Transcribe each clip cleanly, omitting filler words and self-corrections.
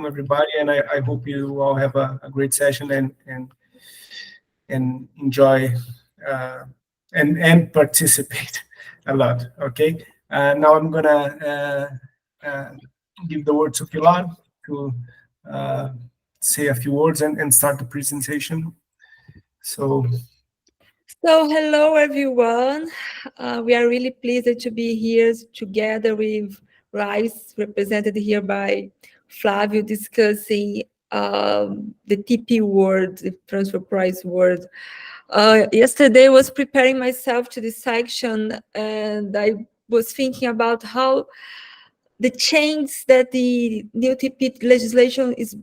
welcome everybody, and I hope you all have a great session and enjoy and participate a lot. Okay. Now I'm gonna give the word to Pilar to say a few words and start the presentation. So hello everyone. We are really pleased to be here together with Rice, represented here by Flavio, discussing the TP world, the transfer price world. Yesterday I was preparing myself to this section, and I was thinking about how the change that the new TP legislation is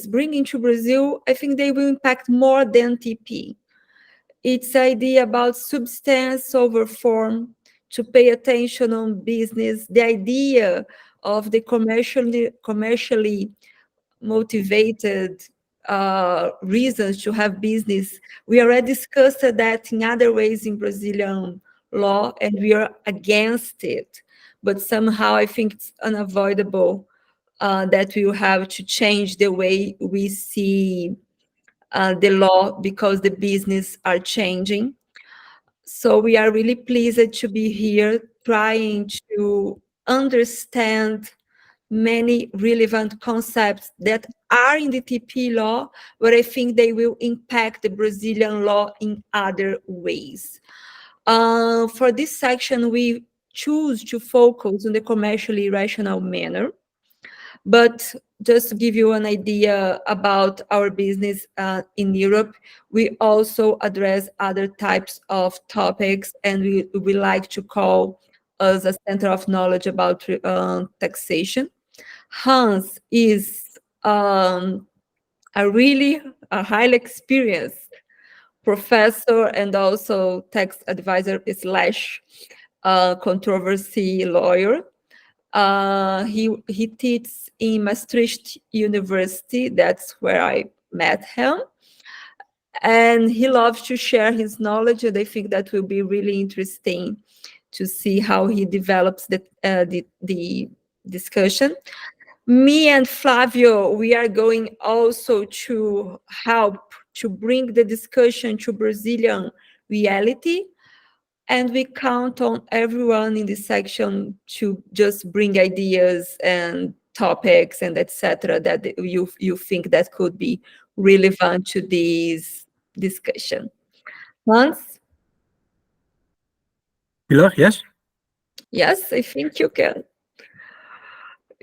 bringing to Brazil, I think they will impact more than TP. It's idea about substance over form, to pay attention on business, the idea of the commercially motivated reasons to have business. We already discussed that in other ways in Brazilian law, and we are against it. But somehow I think it's unavoidable that we will have to change the way we see the law, because the business are changing. So we are really pleased to be here trying to understand many relevant concepts that are in the TP law, but I think they will impact the Brazilian law in other ways. For this section, we choose to focus on the commercially rational manner. But just to give you an idea about our business in Europe, we also address other types of topics, and we like to call us a center of knowledge about taxation. Hans is a highly experienced professor and also tax advisor / controversy lawyer. He teaches in Maastricht University. That's where I met him. And he loves to share his knowledge, and I think that will be really interesting to see how he develops the discussion. Me and Flavio, we are going also to help to bring the discussion to Brazilian reality. And we count on everyone in this section to just bring ideas and topics and etc. that you think that could be relevant to this discussion. Hans? Pilar, yes? Yes, I think you can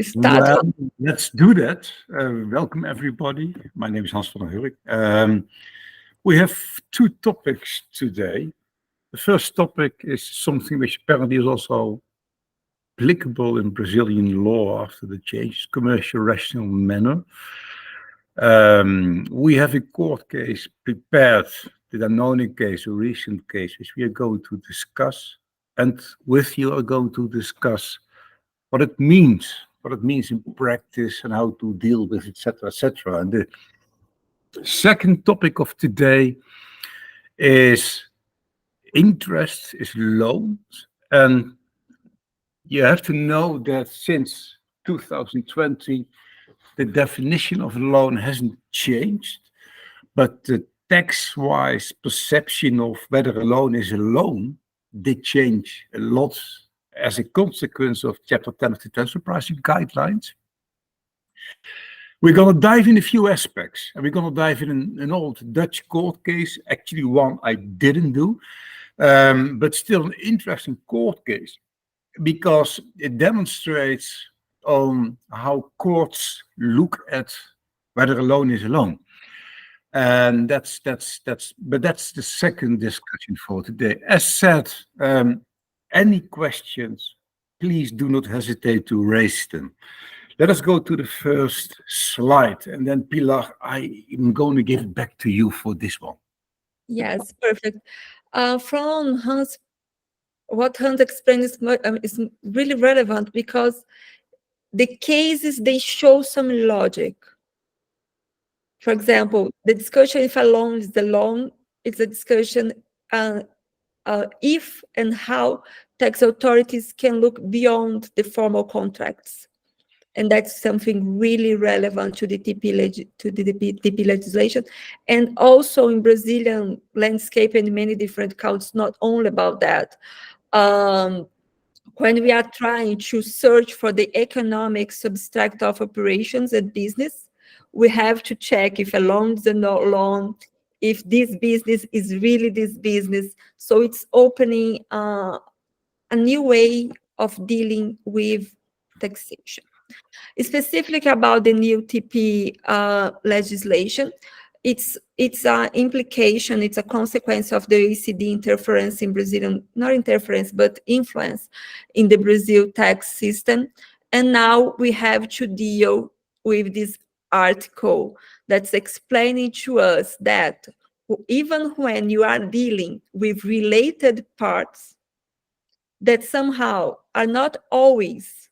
start. Well, let's do that. Welcome, everybody. My name is Hans van der Hurk. We have two topics today. The first topic is something which apparently is also applicable in Brazilian law after the change, commercial rational manner. We have a court case prepared, the Danone case, a recent case, which we are going to discuss, and with you are going to discuss what it means in practice and how to deal with, etc., etc. And the second topic of today is interest, is loans. And you have to know that since 2020, the definition of a loan hasn't changed, but the tax-wise perception of whether a loan is a loan did change a lot as a consequence of Chapter 10 of the Transfer Pricing Guidelines. We're going to dive in a few aspects, and we're going to dive in an old Dutch court case, actually one I didn't do, but still an interesting court case, because it demonstrates on how courts look at whether a loan is a loan. And that's the second discussion for today. As said, any questions, please do not hesitate to raise them. Let us go to the first slide, and then Pilar, I am going to give it back to you for this one. Yes, perfect. From Hans, what Hans explained is really relevant, because the cases, they show some logic. For example, the discussion if a loan is the loan, it's a discussion if and how tax authorities can look beyond the formal contracts And that's something really relevant to the TP legislation. And also in Brazilian landscape and many different countries, not only about that. When we are trying to search for the economic substract of operations and business, we have to check if a loan is a loan, if this business is really this business. So it's opening a new way of dealing with taxation. Specifically about the new TP legislation, it's an implication, it's a consequence of the OECD interference in Brazilian, not interference, but influence in the Brazil tax system. And now we have to deal with this article that's explaining to us that even when you are dealing with related parts that somehow are not always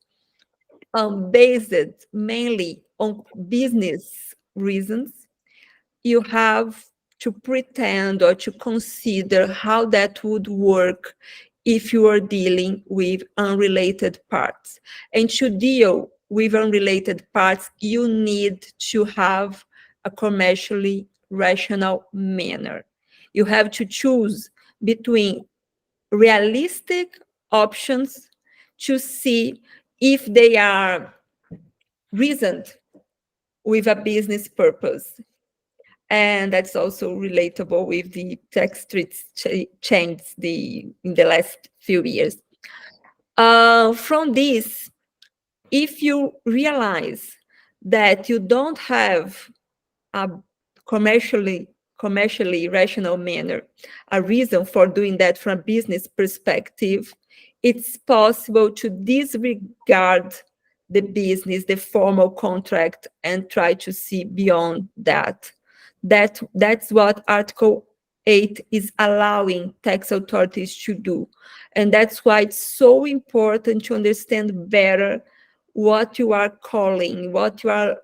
based mainly on business reasons, you have to pretend or to consider how that would work if you are dealing with unrelated parts. And to deal with unrelated parts, you need to have a commercially rational manner. You have to choose between realistic options to see if they are reasoned with a business purpose. And that's also relatable with the tax streets change in the last few years. From this, if you realize that you don't have a commercially rational manner, a reason for doing that from a business perspective, it's possible to disregard the business, the formal contract, and try to see beyond that. That's what Article 8 is allowing tax authorities to do. And that's why it's so important to understand better what you are calling, what you are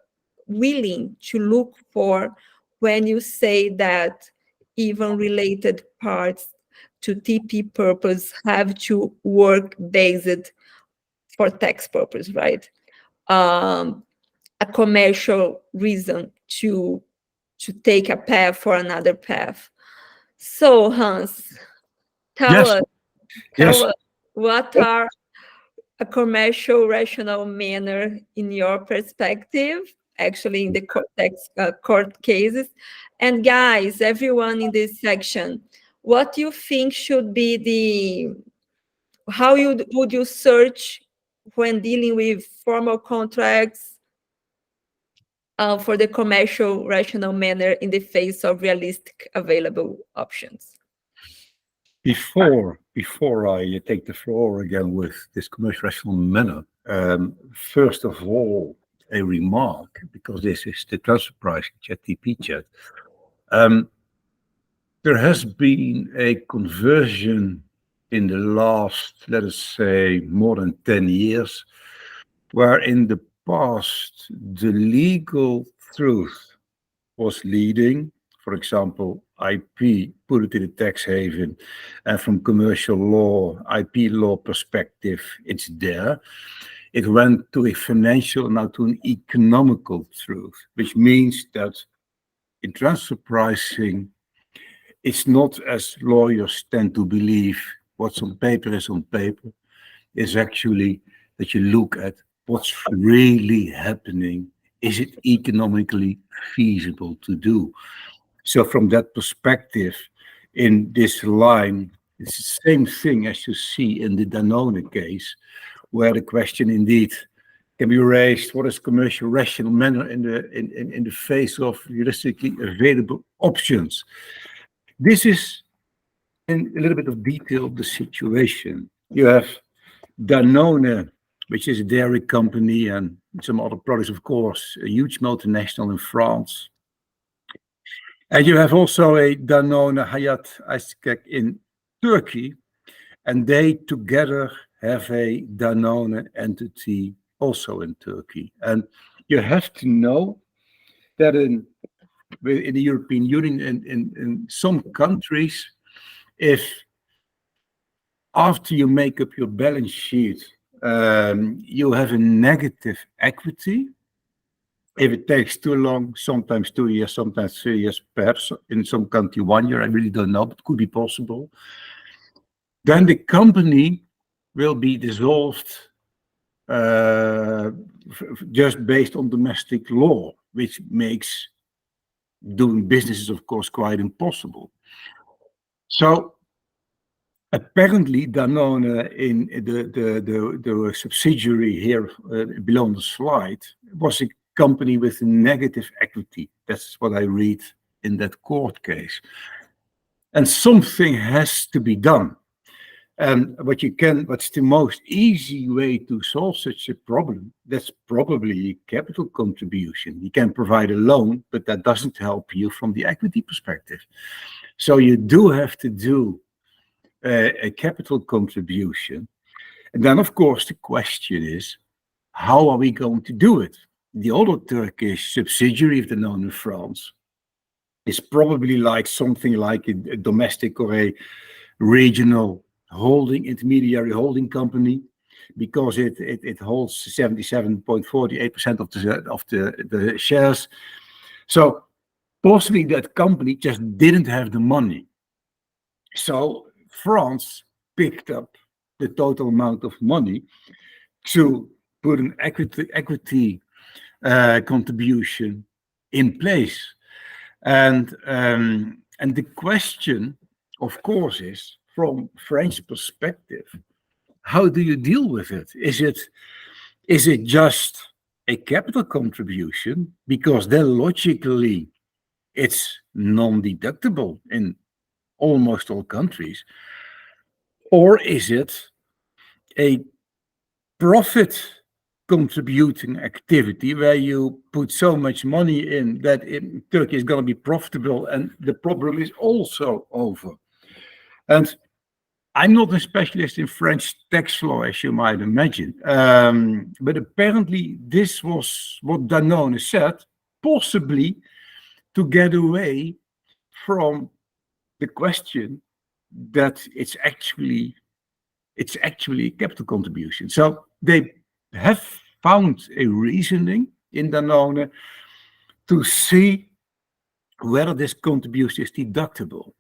willing to look for when you say that even related parts to TP purpose have to work based for tax purpose, right? A commercial reason to take a path for another path. So Hans, tell us what are a commercial rational manner in your perspective, actually in the court cases. And guys, everyone in this section, what do you think should be how would you search when dealing with formal contracts for the commercial rational manner in the face of realistic available options? Before I take the floor again with this commercial rational manner, first of all, a remark, because this is the transfer pricing chat, TP chat. There has been a conversion in the last, let us say, more than 10 years, where in the past, the legal truth was leading. For example, IP, put it in a tax haven, and from commercial law, IP law perspective, it's there. It went to a financial, now to an economical truth, which means that in transfer pricing, it's not as lawyers tend to believe what's on paper is on paper. It's actually that you look at what's really happening. Is it economically feasible to do? So from that perspective, in this line, it's the same thing as you see in the Danone case, where the question indeed can be raised: what is commercial rational manner in the face of realistically available options? This is in a little bit of detail the situation. You have Danone, which is a dairy company, and some other products, of course, a huge multinational in France. And you have also a Danone Hayat Ayçiçek in Turkey, and they together have a Danone entity also in Turkey. And you have to know that in the European Union, in some countries, if after you make up your balance sheet you have a negative equity. If it takes too long, sometimes 2 years, sometimes 3 years, perhaps in some country 1 year, I really don't know, but it could be possible. Then the company will be dissolved just based on domestic law, which makes doing business is, of course, quite impossible. So apparently, Danone in the subsidiary here below on the slide was a company with negative equity. That's what I read in that court case. And something has to be done. And what's the most easy way to solve such a problem? That's probably capital contribution. You can provide a loan, but that doesn't help you from the equity perspective. So you do have to do a capital contribution. And then, of course, the question is, how are we going to do it? The other Turkish subsidiary of Danone in France is probably like something like a domestic or a regional holding, intermediary holding company, because it holds 77.48% of the shares. So possibly that company just didn't have the money. So France picked up the total amount of money to put an equity contribution in place. And the question, of course, is from French perspective, how do you deal with it? Is it just a capital contribution? Because then logically it's non-deductible in almost all countries. Or is it a profit contributing activity where you put so much money in that in Turkey is going to be profitable and the problem is also over? And I'm not a specialist in French tax law, as you might imagine. But apparently this was what Danone said, possibly to get away from the question that it's actually capital contribution. So they have found a reasoning in Danone to see whether this contribution is deductible.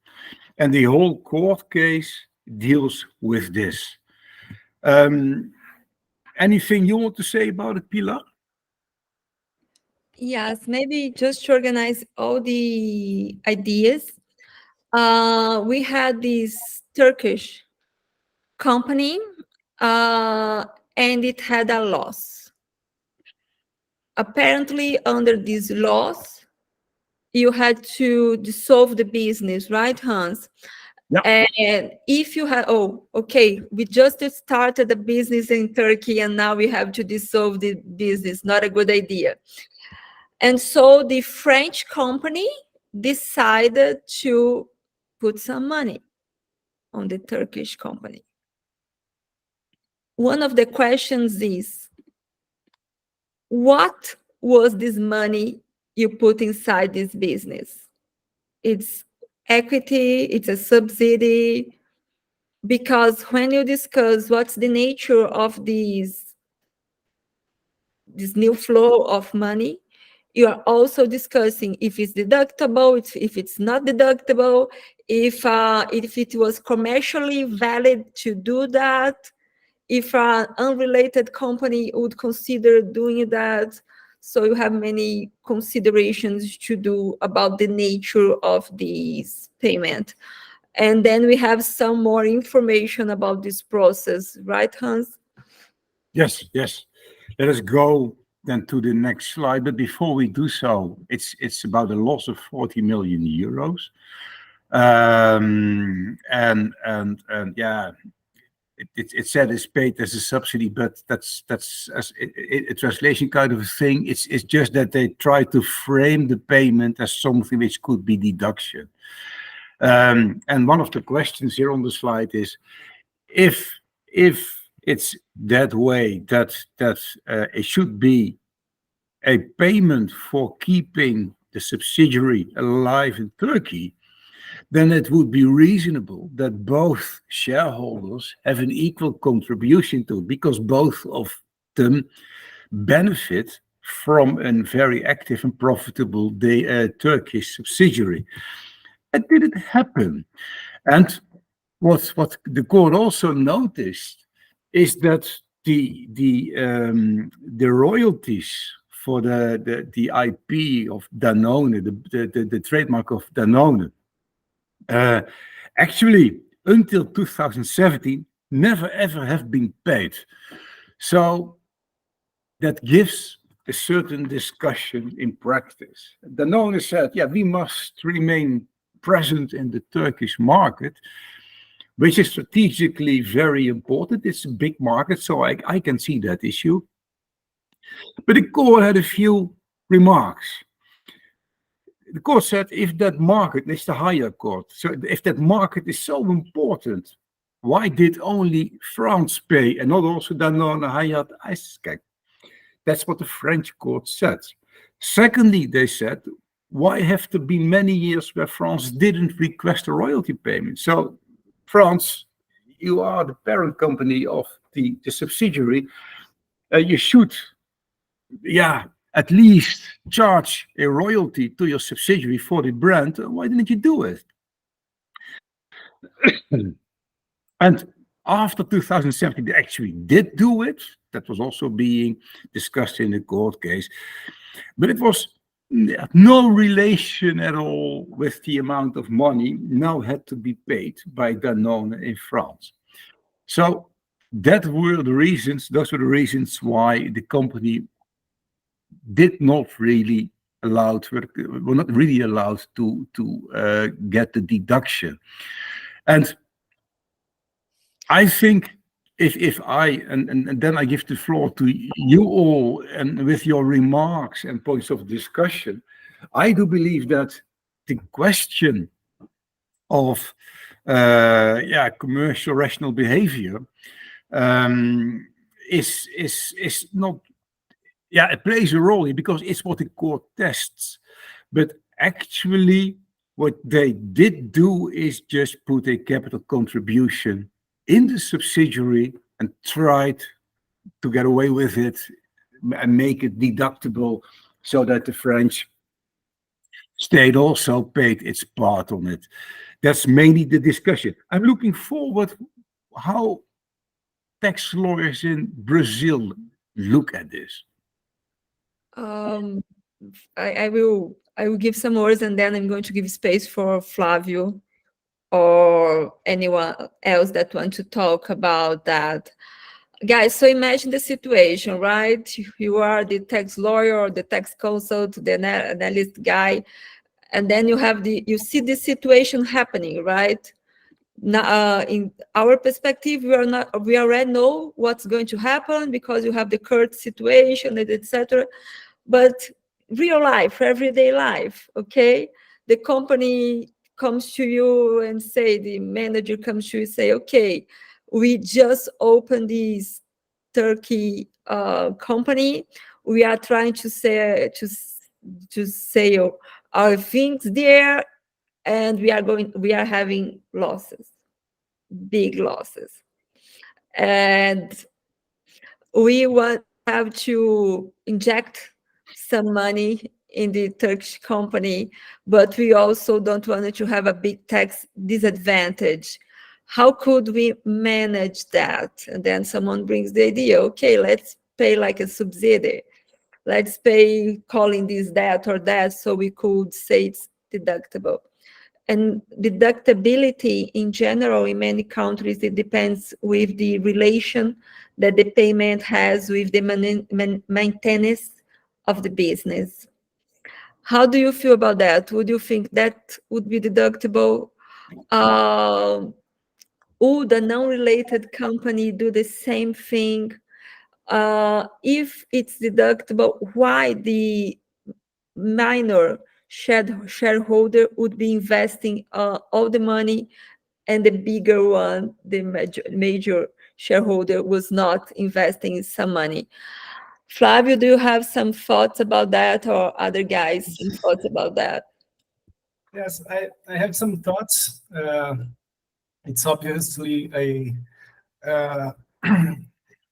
And the whole court case deals with this. Anything you want to say about it, Pilar? Yes, maybe just to organize all the ideas. We had this Turkish company, and it had a loss. Apparently, under this loss, you had to dissolve the business, right, Hans? Yeah. And if you had, we just started the business in Turkey and now we have to dissolve the business. Not a good idea. And so the French company decided to put some money on the Turkish company. One of the questions is, what was this money you put inside this business? It's equity, it's a subsidy, because when you discuss what's the nature of this new flow of money, you are also discussing if it's deductible, if it's not deductible, if it was commercially valid to do that, if an unrelated company would consider doing that. So you have many considerations to do about the nature of this payment. And then we have some more information about this process, right, Hans? Yes. Let us go then to the next slide. But before we do so, it's about a loss of 40 million euros. And yeah, it said it's paid as a subsidy, but that's a translation kind of a thing. It's just that they try to frame the payment as something which could be deduction. And one of the questions here on the slide is, if it's that way, that it should be a payment for keeping the subsidiary alive in Turkey, then it would be reasonable that both shareholders have an equal contribution to it, because both of them benefit from a very active and profitable Turkish subsidiary. That didn't happen. And what the court also noticed is that the royalties for the IP of Danone, the trademark of Danone, actually until 2017 never ever have been paid. So that gives a certain discussion in practice. Danone said, yeah, we must remain present in the Turkish market, which is strategically very important. It's a big market, so I can see that issue. But the court had a few remarks. The court said, if that market, it's the higher court, so if that market is so important, why did only France pay and not also Danone, Hayat, IJsselmeer? That's what the French court said. Secondly, they said, why have to be many years where France didn't request a royalty payment? So France, you are the parent company of the subsidiary. You should, at least charge a royalty to your subsidiary for the brand. Why didn't you do it? And after 2017, they actually did do it. That was also being discussed in the court case. But it was no relation at all with the amount of money now had to be paid by Danone in France. So those were the reasons why the company were not really allowed to get the deduction. And I think if I, and then I give the floor to you all, and with your remarks and points of discussion, I do believe that the question of commercial rational behavior is not, it plays a role here because it's what the court tests. But actually, what they did do is just put a capital contribution in the subsidiary and tried to get away with it and make it deductible so that the French state also paid its part on it. That's mainly the discussion. I'm looking forward how tax lawyers in Brazil look at this. I will give some words, and then I'm going to give space for Flávio or anyone else that want to talk about that. Guys, so imagine the situation, right? You are the tax lawyer or the tax consultant, the analyst guy, and then you see this situation happening, right? Now, in our perspective, we already know what's going to happen because you have the current situation, etc. But real life, everyday life, okay? The company comes to you and the manager comes to you and say, okay, we just opened this Turkey company. We are trying to sell our things there, and we are having losses, big losses. And we have to inject some money in the Turkish company, but we also don't want to have a big tax disadvantage. How could we manage that? And then someone brings the idea, okay, let's pay like a subsidy. Let's pay calling this that or that, so we could say it's deductible. And deductibility in general in many countries, it depends with the relation that the payment has with the maintenance of the business. How do you feel about that? Would you think that would be deductible? Would a non-related company do the same thing? If it's deductible, why the minor shareholder would be investing all the money, and the bigger one, the major shareholder, was not investing some money? Flávio, do you have some thoughts about that, or other guys some thoughts about that? Yes, I have some thoughts. It's obviously a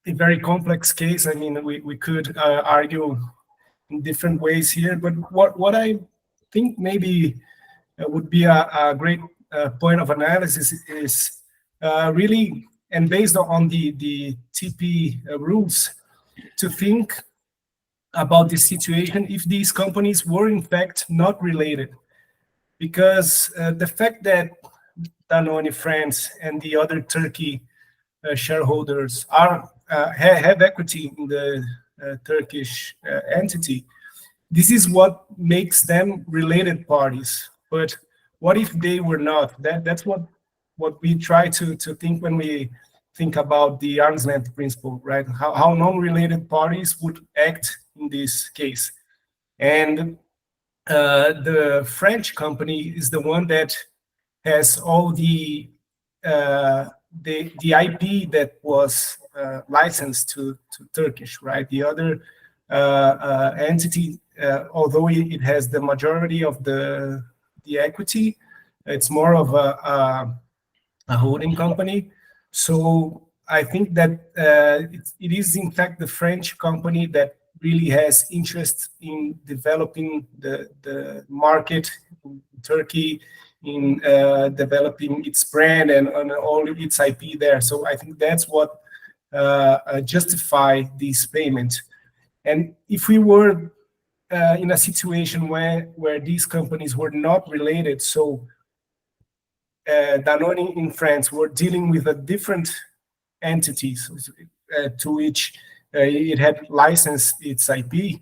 a very complex case. I mean, we could argue in different ways here, but what I think maybe would be a great point of analysis is really, and based on the TP rules, to think about this situation if these companies were in fact not related. Because the fact that Danone France and the other Turkey shareholders have equity in the Turkish entity, this is what makes them related parties. But what if they were not? That's what we try to think when we think about the arm's length principle, right? How non-related parties would act in this case. And the French company is the one that has all the IP that was licensed to Turkish, right? The other entity, although it has the majority of the equity, it's more of a holding company. So I think that it is in fact the French company that really has interest in developing the market in Turkey, in developing its brand and all its IP there. So I think that's what justify this payment. And if we were in a situation where these companies were not related, so Danone in France were dealing with a different entities to which it had licensed its IP,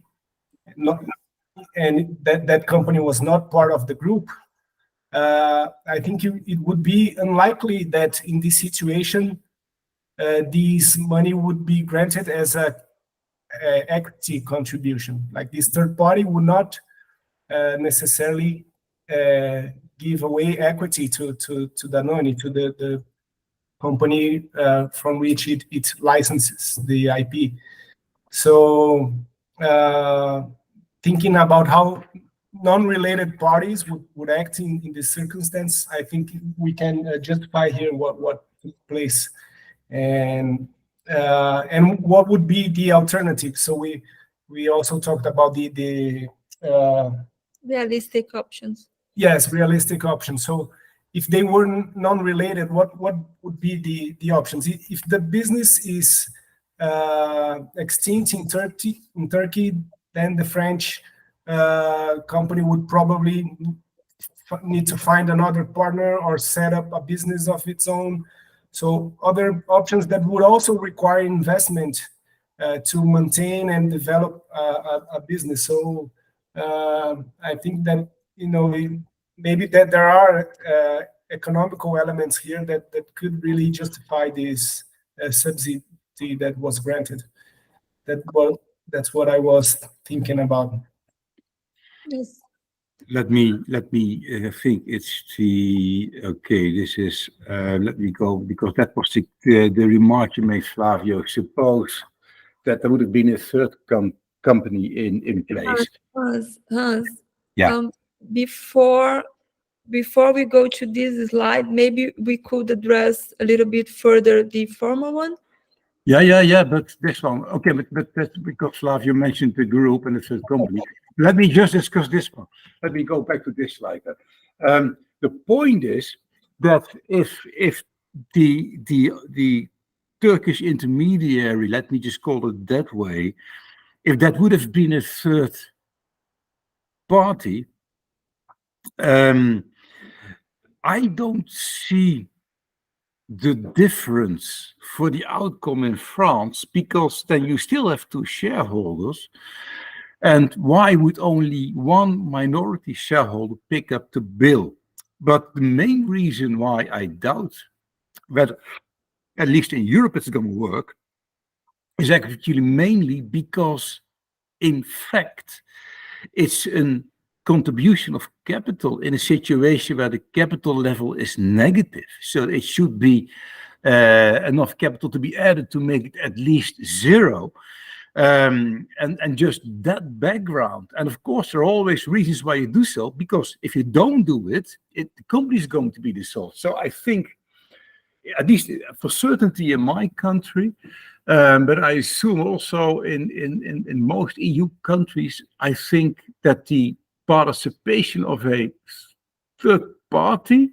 and that company was not part of the group, I think it would be unlikely that in this situation, this money would be granted as a equity contribution. Like this third party would not necessarily give away equity to Danone, to the company from which it licenses the IP. So thinking about how non-related parties would act in this circumstance, I think we can justify here what took place, and what would be the alternative. So we also talked about the realistic options. Yes, realistic options. So if they were non-related, what would be the options? If the business is extinct in Turkey, then the French company would probably need to find another partner or set up a business of its own. So other options that would also require investment to maintain and develop a business. So I think that, maybe that there are economical elements here that could really justify this subsidy that was granted. That's what I was thinking about. Yes. Let me think. It's this is let me go, because that was the remark you made, Flavio. Suppose that there would have been a third company in place. Hans, Yeah. Before we go to this slide, maybe we could address a little bit further the former one. Yeah, but this one, okay, but that's because Flavio mentioned the group and the third company. Let me just discuss this one. Let me go back to this slide. The point is that if the Turkish intermediary, let me just call it that way, if that would have been a third party, I don't see the difference for the outcome in France, because then you still have two shareholders. And why would only one minority shareholder pick up the bill? But the main reason why I doubt whether, at least in Europe, it's going to work, is actually mainly because, in fact, it's a contribution of capital in a situation where the capital level is negative. So it should be enough capital to be added to make it at least zero. And just that background. And of course, there are always reasons why you do so, because if you don't do it, the company is going to be dissolved. So I think, at least for certainty in my country, but I assume also in most EU countries, I think that the participation of a third party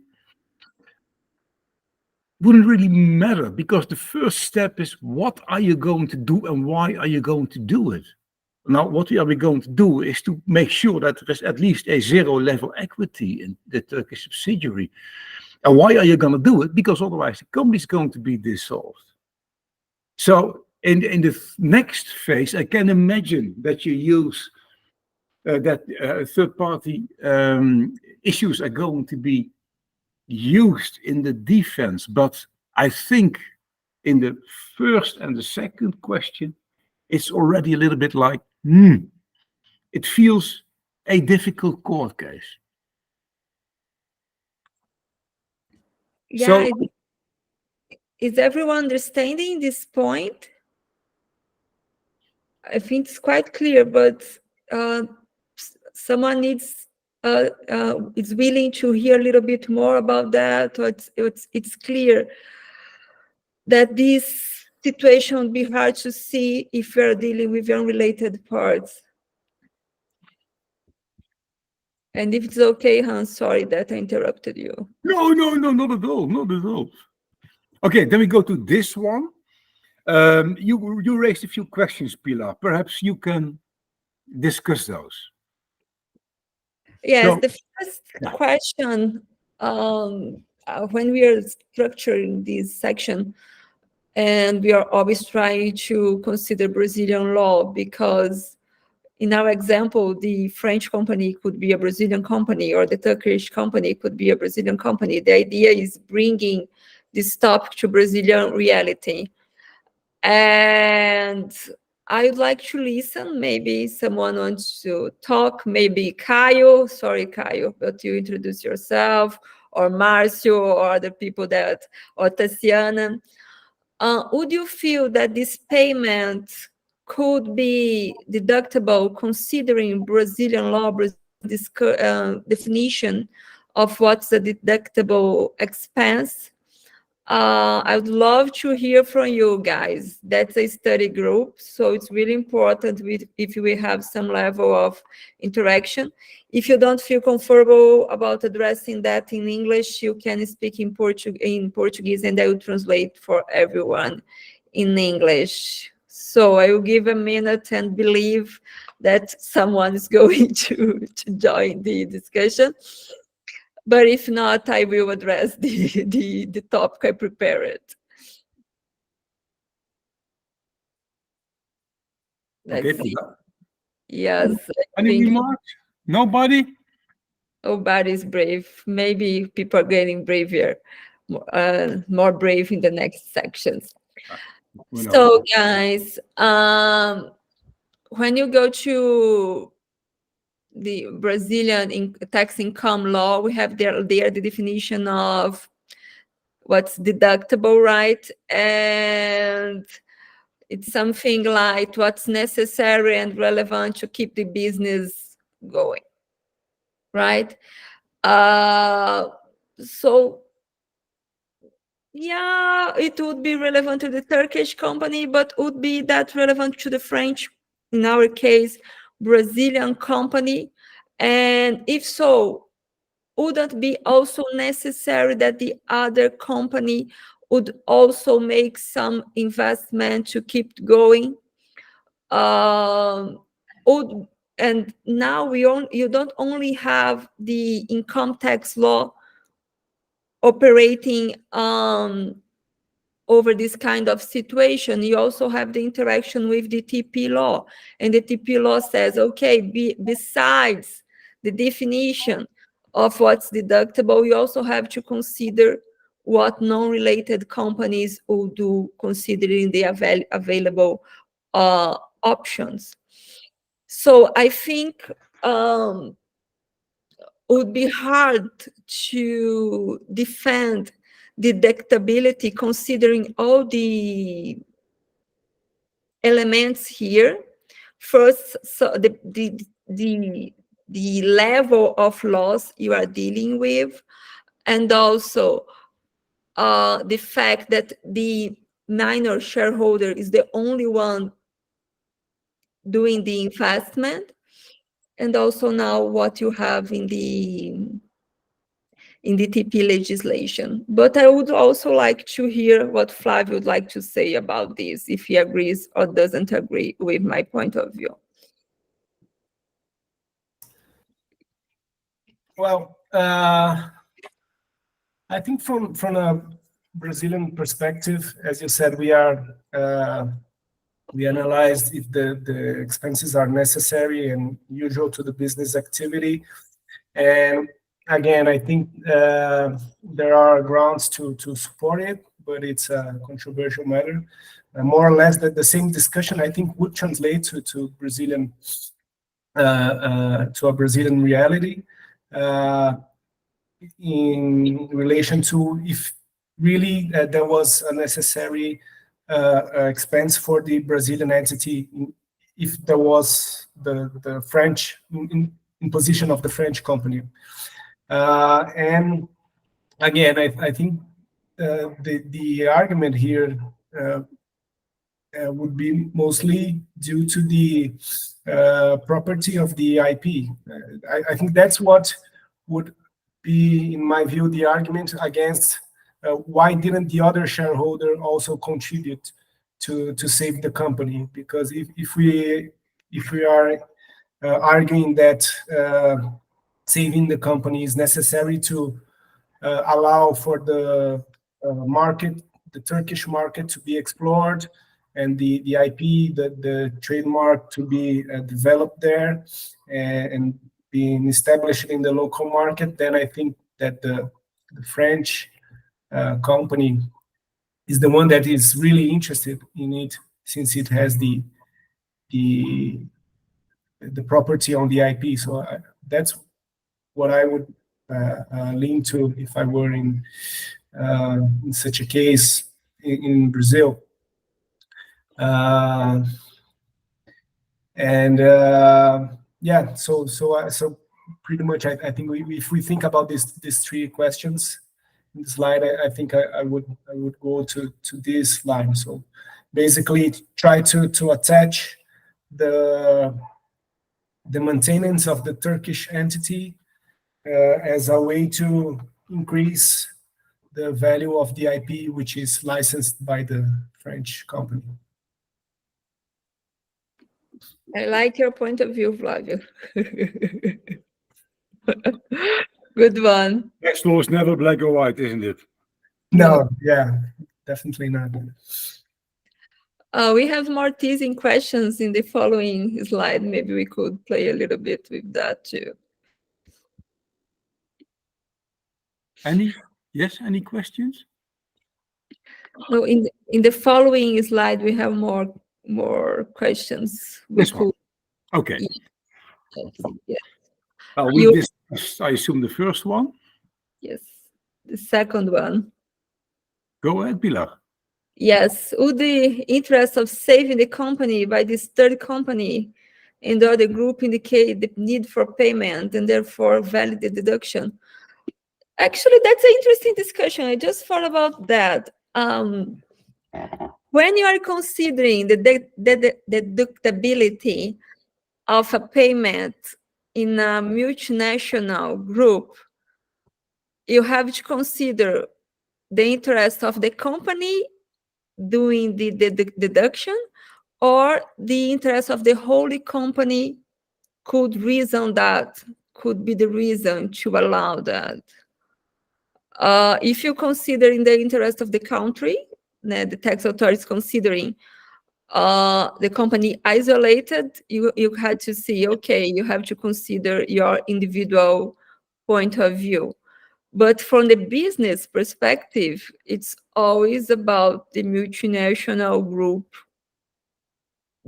wouldn't really matter, because the first step is, what are you going to do and why are you going to do it? Now, what are we going to do is to make sure that there is at least a zero-level equity in the Turkish subsidiary. And why are you going to do it? Because otherwise the company is going to be dissolved. So in the next phase, I can imagine that you use that third-party issues are going to be used in the defense. But I think in the first and the second question, it's already a little bit like, it feels a difficult court case. Yeah, So, is everyone understanding this point? I think it's quite clear, but someone needs is willing to hear a little bit more about that, or it's clear that this situation would be hard to see if you're dealing with unrelated parts. And if it's okay, Hans, sorry that I interrupted you. No, not at all, not at all. Okay, then we go to this one. You raised a few questions, Pilar. Perhaps you can discuss those. Yes, So, the first question, when we are structuring this section, and we are always trying to consider Brazilian law, because in our example, the French company could be a Brazilian company, or the Turkish company could be a Brazilian company. The idea is bringing this topic to Brazilian reality. And I would like to listen. Maybe someone wants to talk. Maybe Caio. Sorry, Caio, but you introduce yourself, or Marcio, or other people or Tassiana. Would you feel that this payment could be deductible, considering Brazilian law, this definition of what's a deductible expense? I would love to hear from you guys. That's a study group, so it's really important if we have some level of interaction. If you don't feel comfortable about addressing that in English, you can speak in Portuguese, and I will translate for everyone in English. So I will give a minute and believe that someone is going to join the discussion. But if not, I will address the topic I prepared. okay, Yes. any remarks? Nobody? Nobody's brave. Maybe people are getting braver, more brave in the next sections. So, guys, when you go to the Brazilian tax income law, we have there the definition of what's deductible, right? And it's something like what's necessary and relevant to keep the business going, right? So yeah, it would be relevant to the Turkish company, but would be that relevant to the French, in our case, Brazilian company? And if so, wouldn't be also necessary that the other company would also make some investment to keep going? And now you don't only have the income tax law operating over this kind of situation, you also have the interaction with the TP law. And the TP law says, okay, besides the definition of what's deductible, you also have to consider what non-related companies will do, considering the available options. So I think it would be hard to defend deductibility, considering all the elements here. First, so the level of loss you are dealing with, and also the fact that the minor shareholder is the only one doing the investment, and also now what you have in the TP legislation. But I would also like to hear what Flavio would like to say about this, if he agrees or doesn't agree with my point of view. Well, I think from a Brazilian perspective, as you said, we analyzed if the expenses are necessary and usual to the business activity. And again, I think there are grounds to support it, but it's a controversial matter. More or less, the same discussion I think would translate to Brazilian to a Brazilian reality in relation to if really there was a necessary expense for the Brazilian entity, if there was the French imposition of the French company. And again, I think the argument here would be mostly due to the property of the IP. I think that's what would be, in my view, the argument against why didn't the other shareholder also contribute to save the company? Because if we are arguing that saving the company is necessary to allow for the market, the Turkish market, to be explored, and the IP, the trademark to be developed there and being established in the local market, then I think that the French company is the one that is really interested in it, since it has the property on the IP. So that's what I would lean to if I were in such a case in Brazil. Yeah, so pretty much I think if we think about these three questions in the slide, I think I would go to this line. So basically try to attach the maintenance of the Turkish entity as a way to increase the value of the IP, which is licensed by the French company. I like your point of view, Flavio. Good one. Tax law is never black or white, isn't it? No, yeah, definitely not. We have more teasing questions in the following slide. Maybe we could play a little bit with that too. Any questions? No, in the following slide we have more questions. This one. Okay. Yeah. We discussed, I assume, the first one. Yes, the second one. Go ahead, Pilar. Yes, would the interest of saving the company by this third company and the other group indicate the need for payment and therefore valid the deduction? Actually, that's an interesting discussion. I just thought about that. When you are considering the deductibility of a payment in a multinational group, you have to consider the interest of the company doing the deduction, or the interest of the whole company could be the reason to allow that. If you consider in the interest of the country, the tax authorities considering the company isolated, you had to see, okay, you have to consider your individual point of view. But from the business perspective, it's always about the multinational group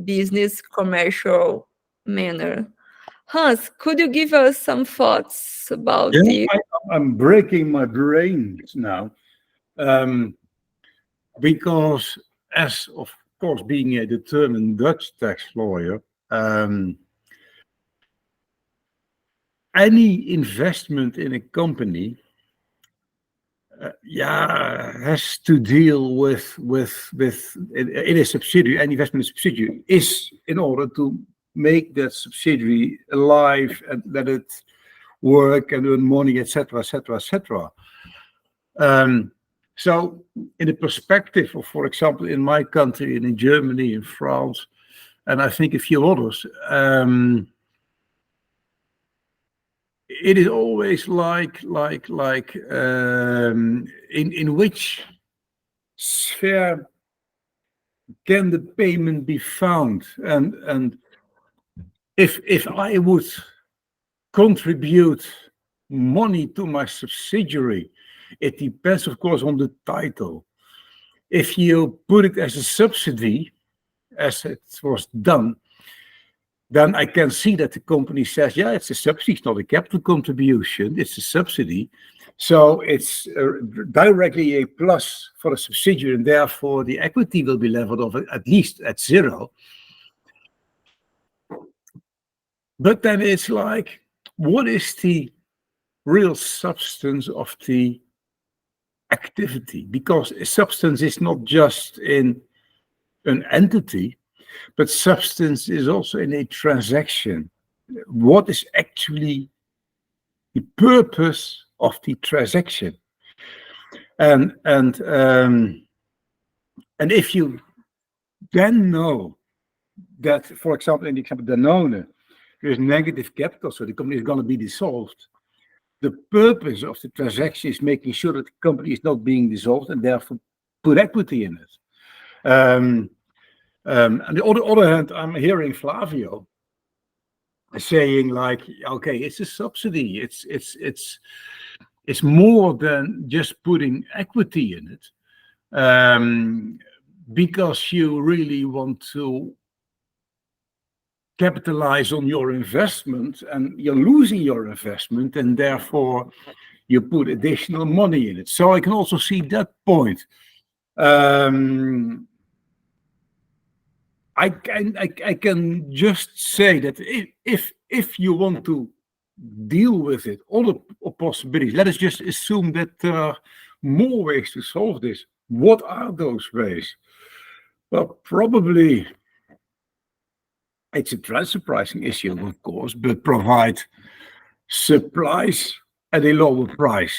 business commercial manner. Hans, could you give us some thoughts about this? I'm breaking my brains now, because as of course, being a determined Dutch tax lawyer, any investment in a company, has to deal with in a subsidiary. Any investment in a subsidiary is in order to make that subsidiary alive and let it work and earn money, etc., etc., etc. So, in the perspective of, for example, in my country and in Germany, in France, and I think a few others, it is always like in which sphere can the payment be found, and if I would contribute money to my subsidiary, it depends, of course, on the title. If you put it as a subsidy, as it was done, then I can see that the company says, yeah, it's a subsidy, it's not a capital contribution, it's a subsidy. So it's directly a plus for the subsidiary, and therefore the equity will be leveled off at least at zero. But then it's like, what is the real substance of the activity? Because substance is not just in an entity, but substance is also in a transaction. What is actually the purpose of the transaction? And if you then know that, for example, in the example Danone, there is negative capital, so the company is going to be dissolved. The purpose of the transaction is making sure that the company is not being dissolved and therefore put equity in it. On the other hand, I'm hearing Flavio saying like, okay, it's a subsidy. It's more than just putting equity in it, because you really want to capitalize on your investment, and you're losing your investment, and therefore you put additional money in it. So I can also see that point. I can just say that if you want to deal with it, all the possibilities, let us just assume that there are more ways to solve this. What are those ways? Well, probably it's a transfer pricing issue, of course, but provide supplies at a lower price,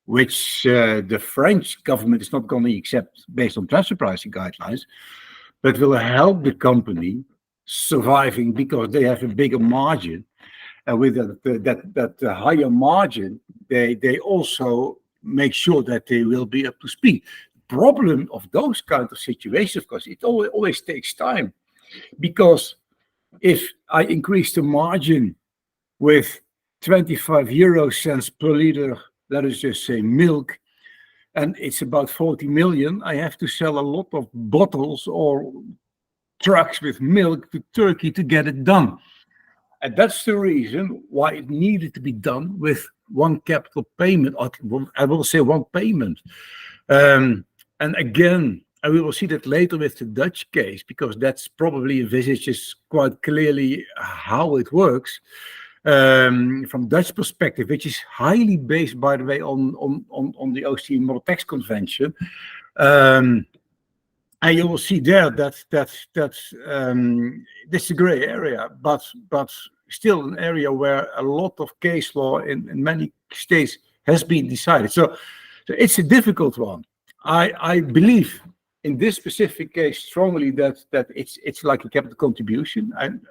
which the French government is not going to accept based on transfer pricing guidelines, but will help the company surviving because they have a bigger margin. And with that higher margin, they also make sure that they will be up to speed. The problem of those kind of situations, of course, it always takes time, because if I increase the margin with 25 euro cents per liter, let us just say milk, and it's about 40 million, I have to sell a lot of bottles or trucks with milk to Turkey to get it done. And that's the reason why it needed to be done with one capital payment. I will say one payment. And again, we will see that later with the Dutch case, because that's probably envisages quite clearly how it works from Dutch perspective, which is highly based, by the way, on the OCE Model Tax Convention. And you will see there that this is a gray area, but still an area where a lot of case law in many states has been decided. So it's a difficult one. I believe in this specific case strongly that it's like a capital contribution, and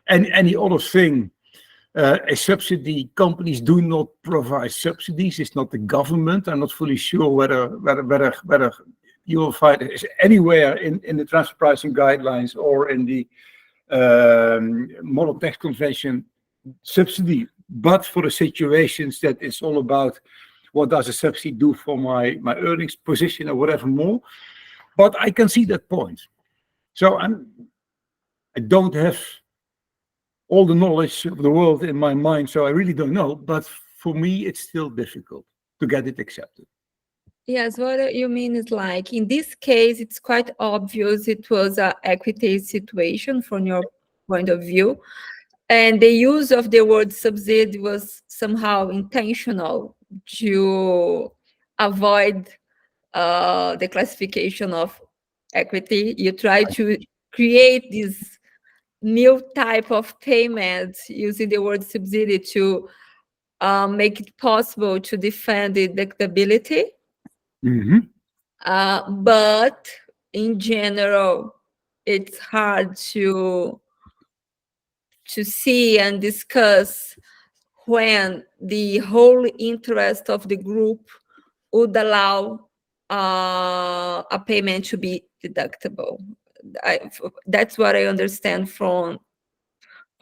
any other thing. A subsidy, companies do not provide subsidies. It's not the government. I'm not fully sure whether you will find it anywhere in the transfer pricing guidelines or in the Model Tax Convention subsidy. But for the situations that it's all about, what does a subsidy do for my earnings position or whatever more. But I can see that point. So I don't have all the knowledge of the world in my mind, so I really don't know. But for me, it's still difficult to get it accepted. Yes, what you mean is like, in this case, it's quite obvious it was an equity situation from your point of view. And the use of the word subsidy was somehow intentional to avoid the classification of equity. You try to create this new type of payment using the word subsidy to make it possible to defend the deductibility. But in general, it's hard to see and discuss when the whole interest of the group would allow a payment to be deductible. That's what I understand from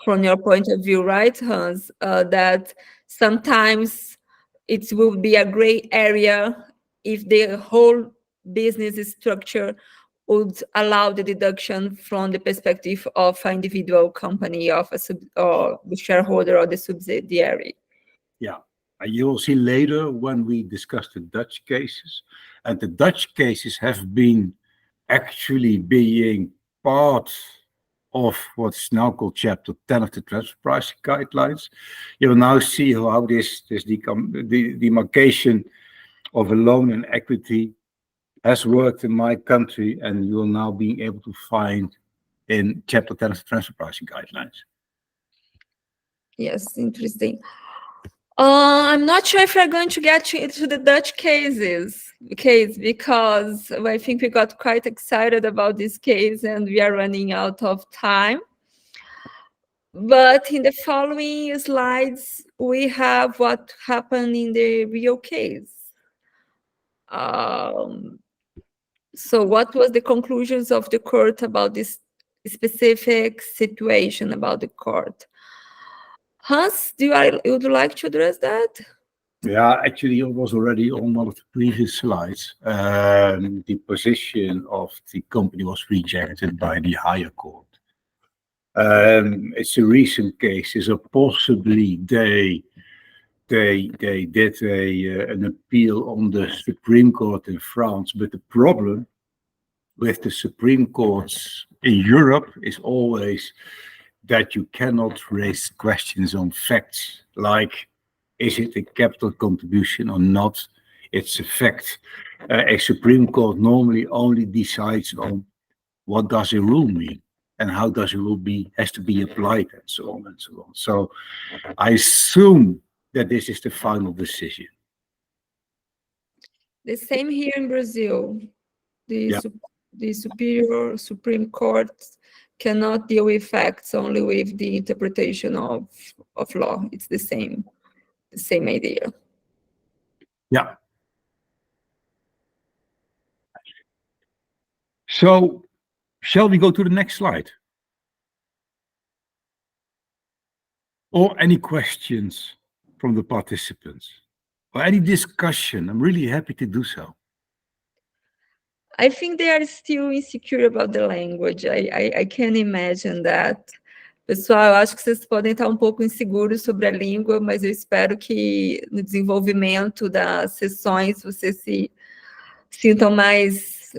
your point of view, right, Hans? That sometimes it will be a gray area if the whole business structure would allow the deduction from the perspective of an individual company, of or the shareholder or the subsidiary. Yeah, and you will see later when we discuss the Dutch cases, and the Dutch cases have been actually being part of what's now called Chapter 10 of the transfer pricing guidelines. You will now see how this demarcation of a loan and equity has worked in my country, and you will now be able to find in Chapter 10 of the transfer pricing guidelines. Yes, interesting. I'm not sure if we're going to get to the Dutch case because I think we got quite excited about this case and we are running out of time. But in the following slides, we have what happened in the real case. So what was the conclusions of the court about this specific situation about the court? Hans, would you like to address that? Yeah, actually, it was already on one of the previous slides. The position of the company was rejected by the higher court. It's a recent case. So possibly they did an appeal on the Supreme Court in France, but the problem with the Supreme Courts in Europe is always that you cannot raise questions on facts like, is it a capital contribution or not? It's a fact. A Supreme Court normally only decides on what does a rule mean and how does a rule has to be applied and so on and so on. So I assume that this is the final decision. The same here in Brazil. The superior Supreme Court cannot deal with facts, only with the interpretation of law. It's the same idea. Yeah. So, shall we go to the next slide? Or any questions from the participants? Or any discussion? I'm really happy to do so. I think they are still insecure about the language. I can imagine that. Pessoal, eu acho que vocês podem estar um pouco inseguros sobre a língua, mas eu espero que no desenvolvimento das sessões vocês se sintam mais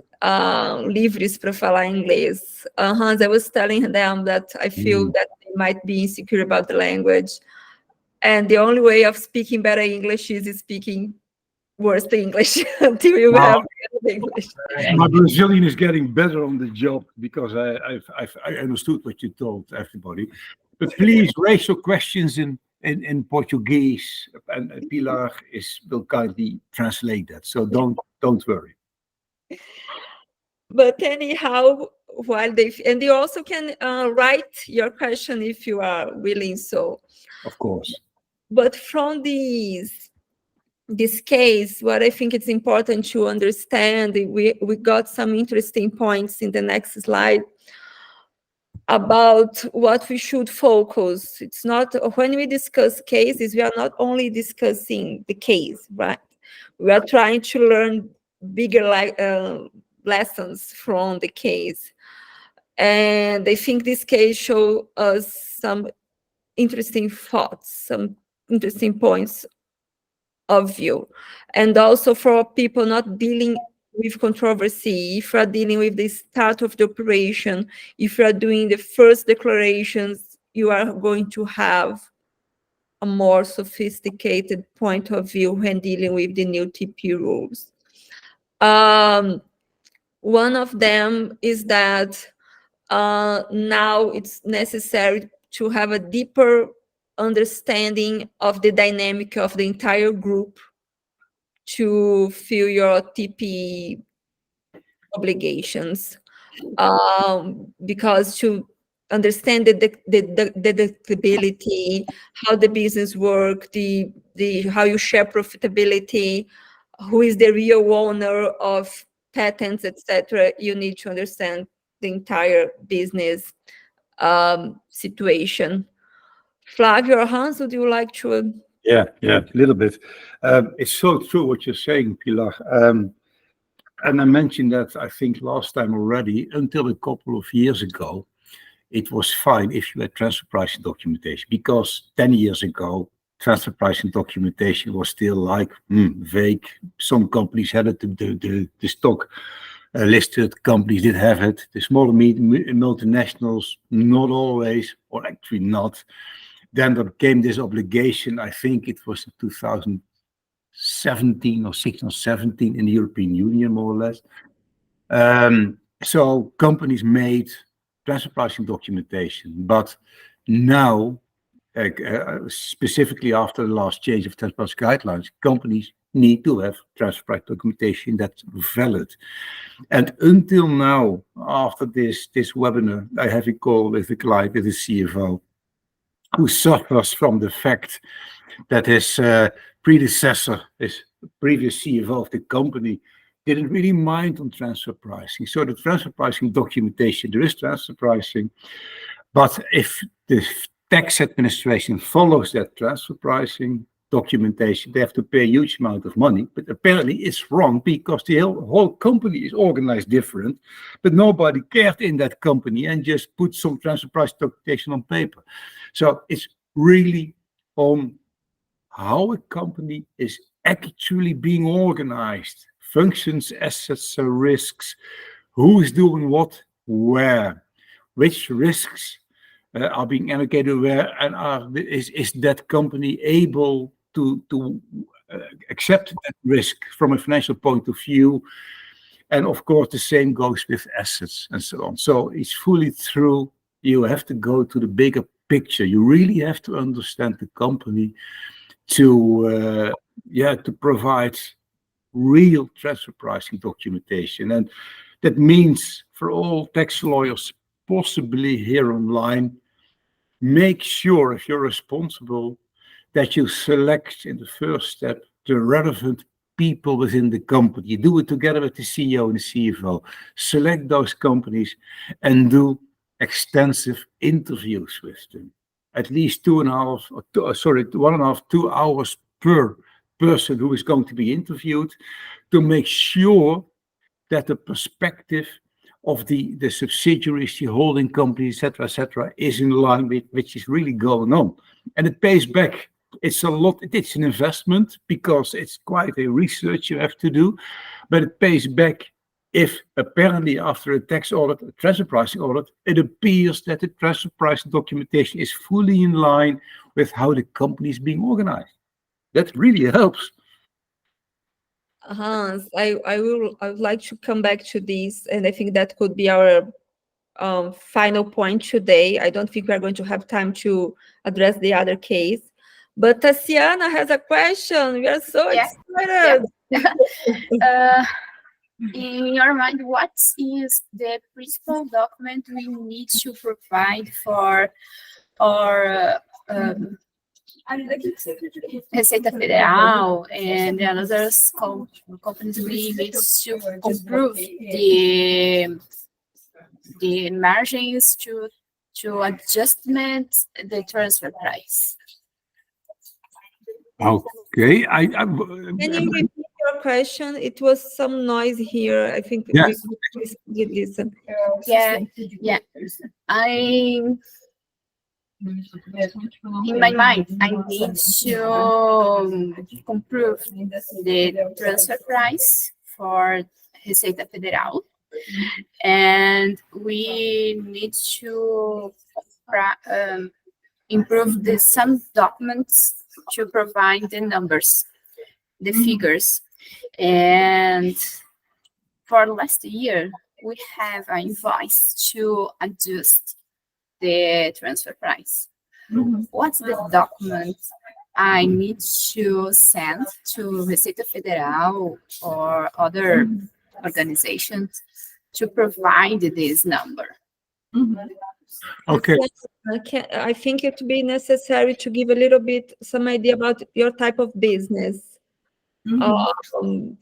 livres para falar inglês. Hans, I was telling them that I feel that they might be insecure about the language, and the only way of speaking better English is speaking worse English until you have English. My Brazilian is getting better on the job because I understood what you told everybody. But please raise your questions in Portuguese, and Pilar will kindly translate that. So don't worry. But anyhow, and you also can write your question if you are willing. So, of course. But from this case, what I think it's important to understand, we got some interesting points in the next slide about what we should focus. It's not, when we discuss cases, we are not only discussing the case, right? We are trying to learn bigger lessons from the case. And I think this case shows us some interesting thoughts, some interesting points of view. And also for people not dealing with controversy, if you are dealing with the start of the operation, if you are doing the first declarations, you are going to have a more sophisticated point of view when dealing with the new TP rules. One of them is that now it's necessary to have a deeper understanding of the dynamic of the entire group to fill your TP obligations, because to understand the deductibility, how the business work, the how you share profitability, who is the real owner of patents, etc. You need to understand the entire business situation. Flavio or Hans, would you like to? Yeah, a little bit. It's so true what you're saying, Pilar. And I mentioned that, I think, last time already. Until a couple of years ago, it was fine if you had transfer pricing documentation, because 10 years ago, transfer pricing documentation was still like vague. Some companies had it, the stock listed companies did have it. The smaller multinationals, not always, or actually not. Then there came this obligation, I think it was in 2017 or 16 or 17 in the European Union, more or less. So companies made transfer pricing documentation, but now, specifically after the last change of transfer pricing guidelines, companies need to have transfer pricing documentation that's valid. And until now, after this webinar, I have a call with a client, with a CFO, who suffers from the fact that his predecessor, his previous CFO of the company, didn't really mind on transfer pricing. So the transfer pricing documentation, there is transfer pricing, but if the tax administration follows that transfer pricing documentation, they have to pay a huge amount of money. But apparently it's wrong, because the whole company is organized different, but nobody cared in that company and just put some transfer price documentation on paper. So it's really on how a company is actually being organized, functions, assets, risks, who is doing what, where, which risks are being allocated where, and is that company able to accept that risk from a financial point of view. And of course, the same goes with assets and so on. So it's fully true. You have to go to the bigger picture. You really have to understand the company to provide real transfer pricing documentation. And that means for all tax lawyers possibly here online, make sure, if you're responsible, that you select in the first step the relevant people within the company. You do it together with the CEO and the CFO. Select those companies and do extensive interviews with them. At least 1.5, 2 hours per person who is going to be interviewed, to make sure that the perspective of the subsidiaries, the holding companies, etc., is in line with which is really going on. And it pays back. It's a lot, it's an investment, because it's quite a research you have to do, but it pays back if apparently after a tax audit, a transfer pricing audit, it appears that the transfer pricing documentation is fully in line with how the company is being organized. That really helps. Hans, I would like to come back to this, and I think that could be our final point today. I don't think we're going to have time to address the other case, but Tassiana has a question. We are so excited. Yeah. In your mind, what is the principal document we need to provide for our Receita Federal and the other companies we need to improve the margins to adjustment the transfer price? Okay. Can you repeat your question? It was some noise here. I think Yes. we did listen. Yeah. in my mind, I need to improve the transfer price for Receita Federal, and we need to improve some documents to provide the numbers, the figures. And for last year, we have an invoice to adjust the transfer price. What's the document I need to send to Receita Federal or other organizations to provide this number? Okay. I think it would be necessary to give a little bit some idea about your type of business.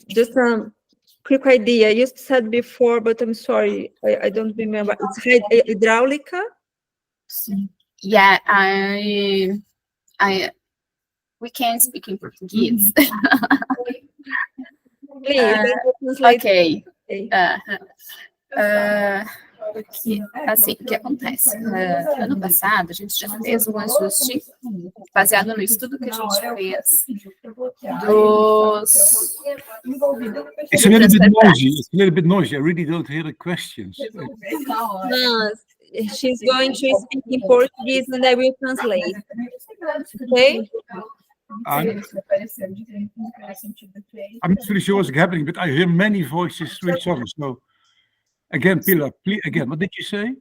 Just a quick idea. You said before, but I'm sorry, I don't remember. It's hydraulica? Yeah, we can speak in Portuguese. Please, translate. Ok. Assim, o que acontece? Ano passado, a gente já fez um ajuste baseado no estudo que a gente fez dos... It's a little bit noisy. It's a little bit noisy. I really don't hear the questions. She's going to speak in Portuguese and I will translate. Okay? I'm not really sure what's happening, but I hear many voices to each other. So, again, Pilar, please, again, what did you say?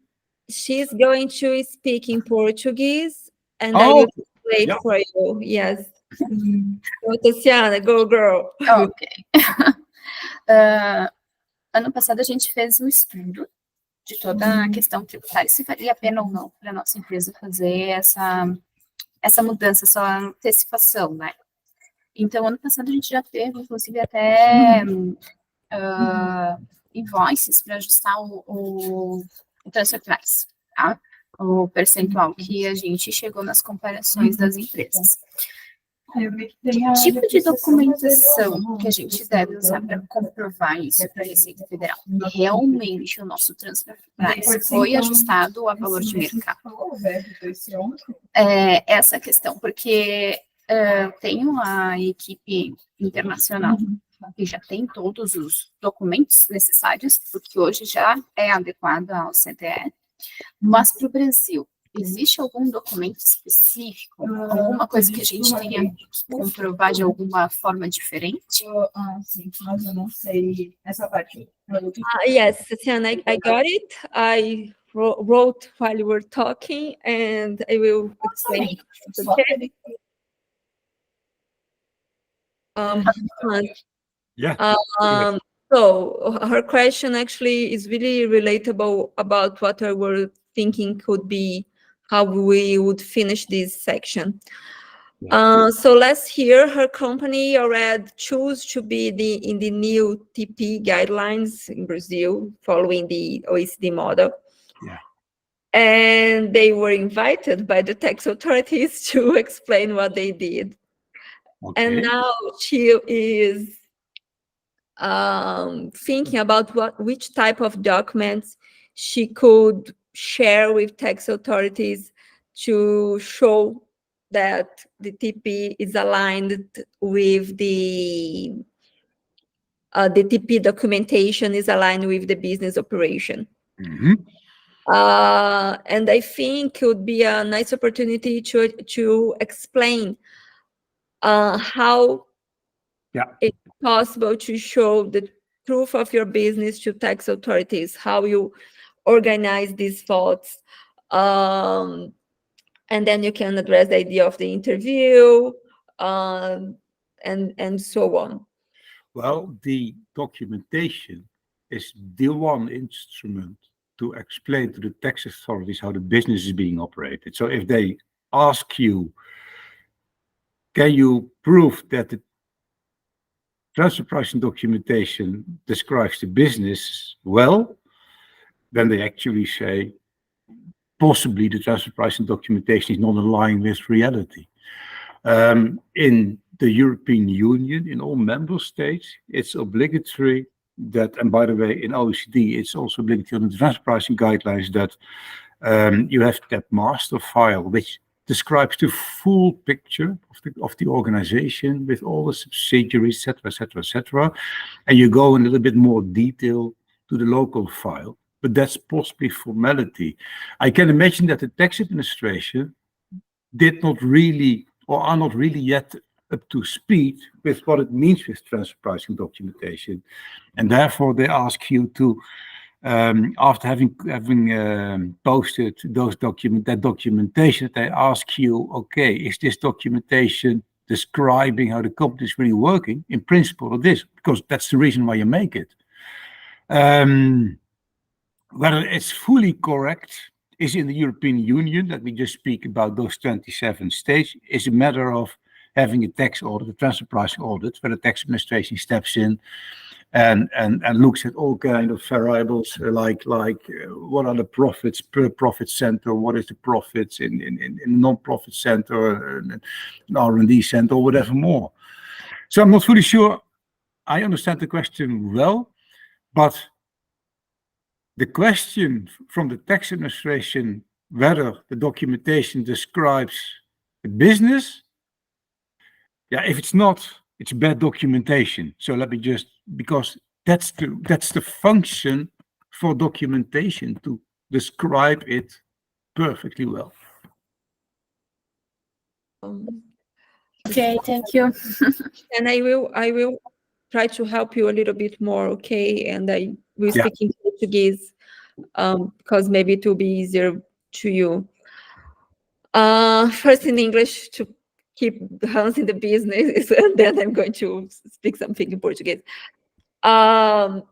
She's going to speak in Portuguese and I will translate for you. Yes. Go, Tatiana, go, girl. Ok. Ano passado, a gente fez um estudo de toda a questão tributária, se valia a pena ou não para a nossa empresa fazer essa mudança, essa antecipação, né? Então, ano passado, a gente já teve, inclusive, até invoices para ajustar o transfer price, tá? O percentual que a gente chegou nas comparações das empresas. Que tipo de documentação que a gente deve usar para comprovar isso para a Receita Federal? Realmente o nosso transfer price foi ajustado a valor de mercado? Essa questão, porque tem uma equipe internacional que já tem todos os documentos necessários, porque hoje já é adequado ao CTE, mas para o Brasil, existe algum documento específico, alguma coisa que a gente tenha que comprovar de alguma forma diferente? Sim, mas eu não sei essa parte. Yes, Tatiana, I got it. I wrote while you were talking and I will explain. Okay? Yeah. So her question actually is really relatable about what I were thinking could be how we would finish this section. So last year, her company already chose to be in the new TP guidelines in Brazil, following the OECD model. Yeah. And they were invited by the tax authorities to explain what they did. Okay. And now she is thinking about which type of documents she could share with tax authorities to show that the TP is aligned with the TP documentation is aligned with the business operation. And I think it would be a nice opportunity to explain how it's possible to show the truth of your business to tax authorities, how you organize these thoughts, and then you can address the idea of the interview, and so on. Well, the documentation is the one instrument to explain to the tax authorities how the business is being operated. So if they ask you, can you prove that the transfer pricing documentation describes the business well, then they actually say, possibly the transfer pricing documentation is not in line with reality. In the European Union, in all member states, it's obligatory that, and by the way, in OECD, it's also obligatory on the transfer pricing guidelines that You have that master file, which describes the full picture of the organization with all the subsidiaries, etc. And you go in a little bit more detail to the local file, but that's possibly formality. I can imagine that the tax administration did not really, or are not really yet up to speed with what it means with transfer pricing documentation. And therefore they ask you to, after having posted that documentation, they ask you, okay, is this documentation describing how the company is really working? In principle it is, because that's the reason why you make it. Whether it's fully correct is in the European Union, let me just speak about those 27 states, is a matter of having a tax audit, a transfer pricing audit, where the tax administration steps in and looks at all kind of variables like what are the profits per profit center, what is the profits in non-profit center, an R&D center, or whatever more. So I'm not fully sure I understand the question well, but the question from the tax administration, whether the documentation describes the business, yeah, if it's not, it's bad documentation. So let me just, because that's the function for documentation, to describe it perfectly well. Okay, thank you. And I will try to help you a little bit more, okay? And I will speak in Portuguese, because maybe it will be easier to you. First in English to keep Hans in the business, and then I'm going to speak something in Portuguese. The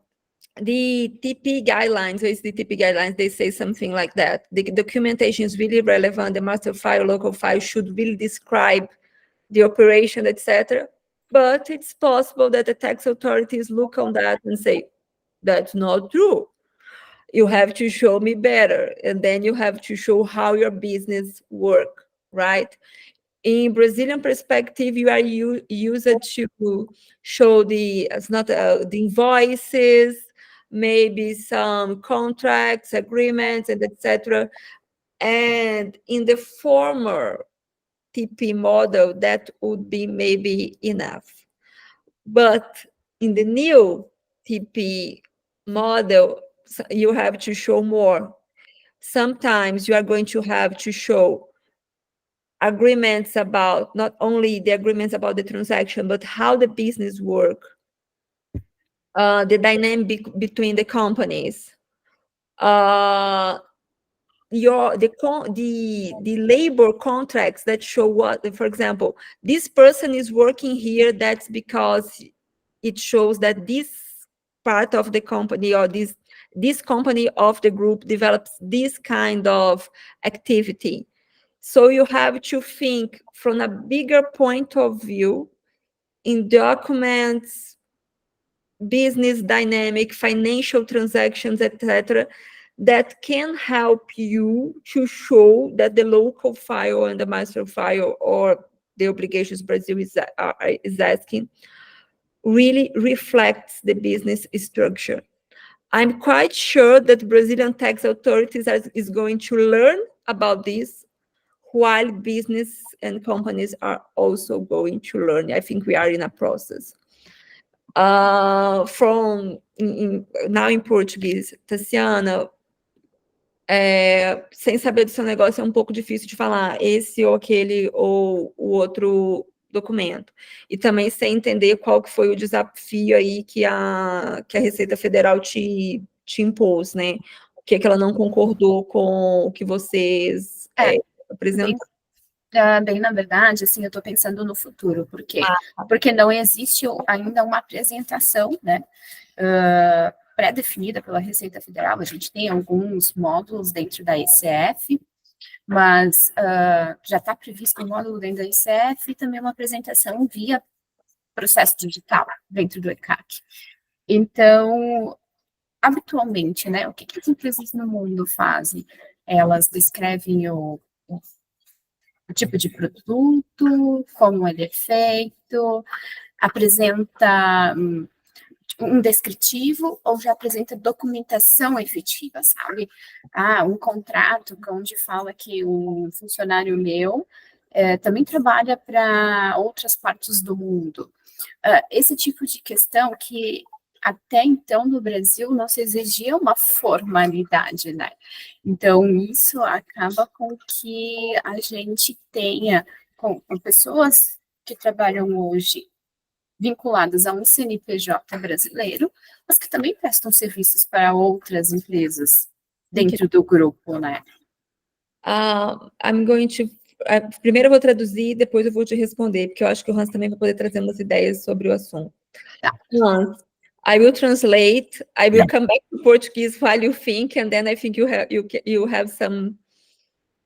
TP guidelines, or the TP guidelines, they say something like that. The documentation is really relevant. The master file, local file should really describe the operation, etc. But it's possible that the tax authorities look on that and say, that's not true. You have to show me better. And then you have to show how your business work, right? In Brazilian perspective, you are used to show the invoices, maybe some contracts, agreements, and etc. And in the former TP model, that would be maybe enough. But in the new TP model, you have to show more. Sometimes you are going to have to show agreements about, not only the agreements about the transaction, but how the business work, the dynamic between the companies, the labor contracts that show what, for example, this person is working here, that's because it shows that this part of the company, or this company of the group develops this kind of activity. So you have to think from a bigger point of view in documents, business dynamic, financial transactions, etc., that can help you to show that the local file and the master file, or the obligations Brazil is asking, really reflects the business structure. I'm quite sure that Brazilian tax authorities is going to learn about this, while business and companies are also going to learn. I think we are in a process. Now em português, Tassiana, sem saber do seu negócio é um pouco difícil de falar esse ou aquele ou o outro documento. E também sem entender qual que foi o desafio aí que a Receita Federal te impôs, né? O que ela não concordou com o que vocês apresentam? Bem, na verdade, assim, eu estou pensando no futuro. Por quê? Porque não existe ainda uma apresentação, né, pré-definida pela Receita Federal. A gente tem alguns módulos dentro da ICF, mas já está previsto um módulo dentro da ICF e também uma apresentação via processo digital dentro do ECAC. Então, habitualmente, né, o que as empresas no mundo fazem? Elas descrevem o tipo de produto, como ele é feito, apresenta um descritivo ou já apresenta documentação efetiva, sabe? Um contrato onde fala que um funcionário meu também trabalha para outras partes do mundo. Esse tipo de questão que até então no Brasil não se exigia uma formalidade, né? Então isso acaba com que a gente tenha com pessoas que trabalham hoje vinculadas a um CNPJ brasileiro, mas que também prestam serviços para outras empresas dentro do grupo, né? I'm going to... primeiro eu vou traduzir, depois eu vou te responder, porque eu acho que o Hans também vai poder trazer umas ideias sobre o assunto. Tá. Hans, I will translate. I will come back to Portuguese while you think, and then I think you have some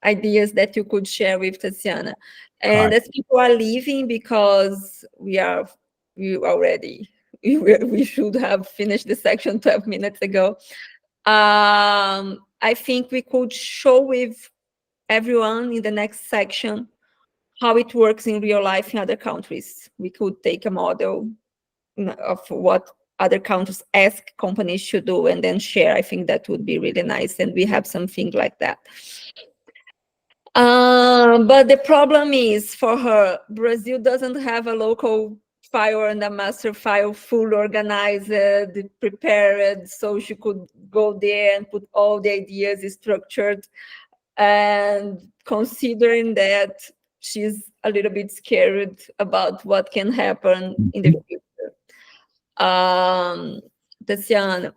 ideas that you could share with Tatiana. And as people are leaving, because we should have finished the section 12 minutes ago. I think we could show with everyone in the next section how it works in real life in other countries. We could take a model of what other countries ask companies to do and then share. I think that would be really nice, and we have something like that. But the problem is, for her, Brazil doesn't have a local file and a master file full organized, prepared, so she could go there and put all the ideas structured. And considering that she's a little bit scared about what can happen in the future. Tatiana,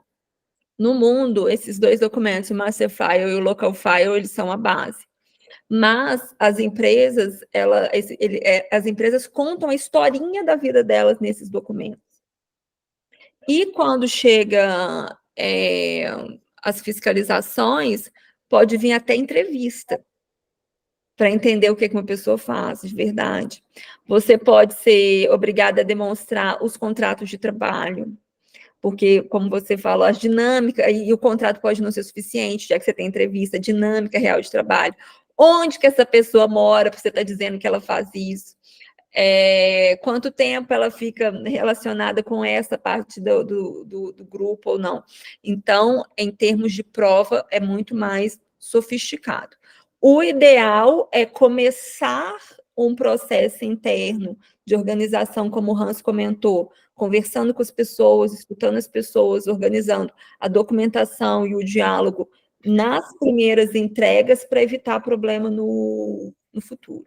no mundo, esses dois documentos, o master file e o local file, eles são a base. Mas as empresas, as empresas contam a historinha da vida delas nesses documentos. E quando chega as fiscalizações, pode vir até entrevista para entender o que uma pessoa faz de verdade. Você pode ser obrigada a demonstrar os contratos de trabalho, porque, como você falou, as dinâmicas, e o contrato pode não ser suficiente, já que você tem entrevista, dinâmica real de trabalho. Onde que essa pessoa mora, porque você está dizendo que ela faz isso? Quanto tempo ela fica relacionada com essa parte do grupo ou não? Então, em termos de prova, é muito mais sofisticado. O ideal é começar um processo interno de organização, como o Hans comentou, conversando com as pessoas, escutando as pessoas, organizando a documentação e o diálogo nas primeiras entregas para evitar problema no futuro.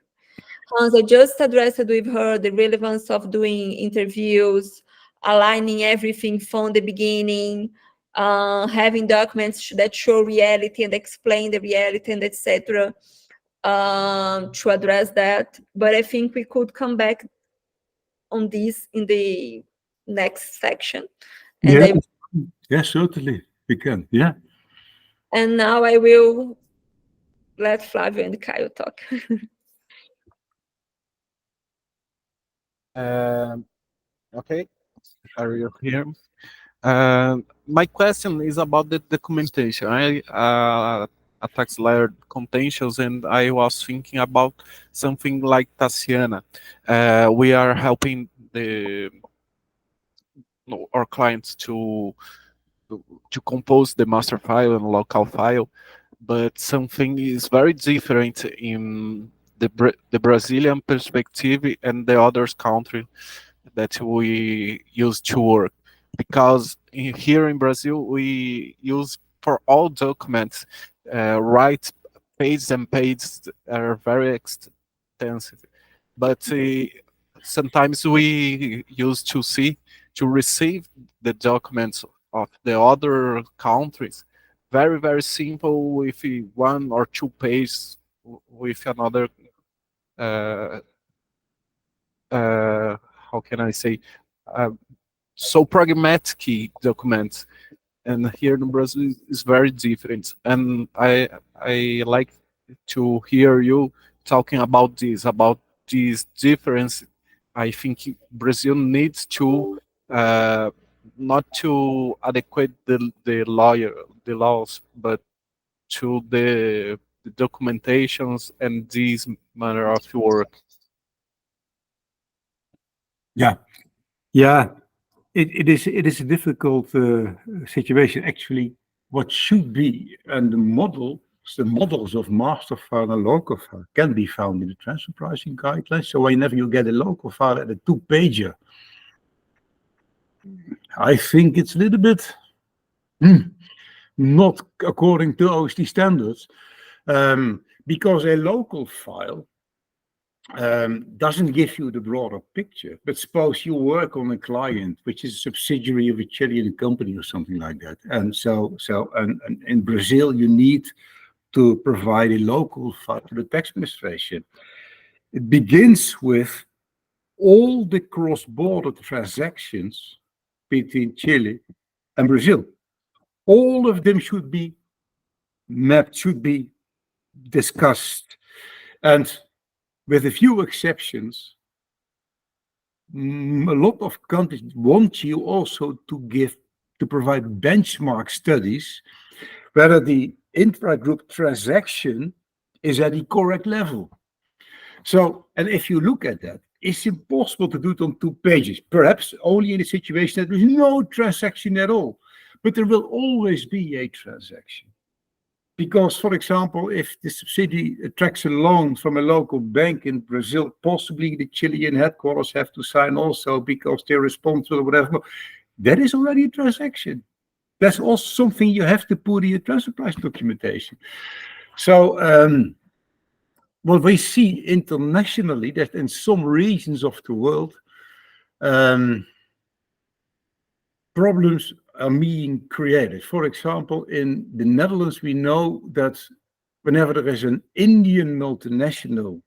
Hans, I just addressed with her the relevance of doing interviews, aligning everything from the beginning, having documents that show reality and explain the reality and etc. To address that. But I think we could come back on this in the next section. And yes, certainly we can. Yeah. And now I will let Flavio and Caio talk. Okay, are you here? My question is about the documentation. A tax layer contentious, and I was thinking about something like Tatiana. We are helping our clients to compose the master file and local file, but something is very different in the Brazilian perspective and the other country that we use to work. Because here in Brazil, we use for all documents, write pages and pages are very extensive. But sometimes we use to receive the documents of the other countries, very, very simple with 1 or 2 pages with another, how can I say, so pragmatic documents. And here in Brazil is very different. And I like to hear you talking about this difference. I think Brazil needs to not to adequate the laws, but to the documentations and this manner of work. Yeah. it is a difficult situation. Actually, what should be, and the models of master file and local file can be found in the transfer pricing guidelines. So whenever you get a local file at a 2-pager, I think it's a little bit not according to OST standards, because a local file doesn't give you the broader picture. But suppose you work on a client which is a subsidiary of a Chilean company or something like that, and and in Brazil you need to provide a local file to the tax administration. It begins with all the cross-border transactions between Chile and Brazil. All of them should be mapped, should be discussed, and with a few exceptions, a lot of countries want you also to provide benchmark studies whether the intra-group transaction is at the correct level. So, and if you look at that, it's impossible to do it on 2 pages, perhaps only in a situation that there is no transaction at all. But there will always be a transaction. Because, for example, if the subsidiary attracts a loan from a local bank in Brazil, possibly the Chilean headquarters have to sign also because they're responsible or whatever. That is already a transaction. That's also something you have to put in your transfer price documentation. So what we see internationally, that in some regions of the world, problems are being created. For example, in the Netherlands, we know that whenever there is an Indian multinational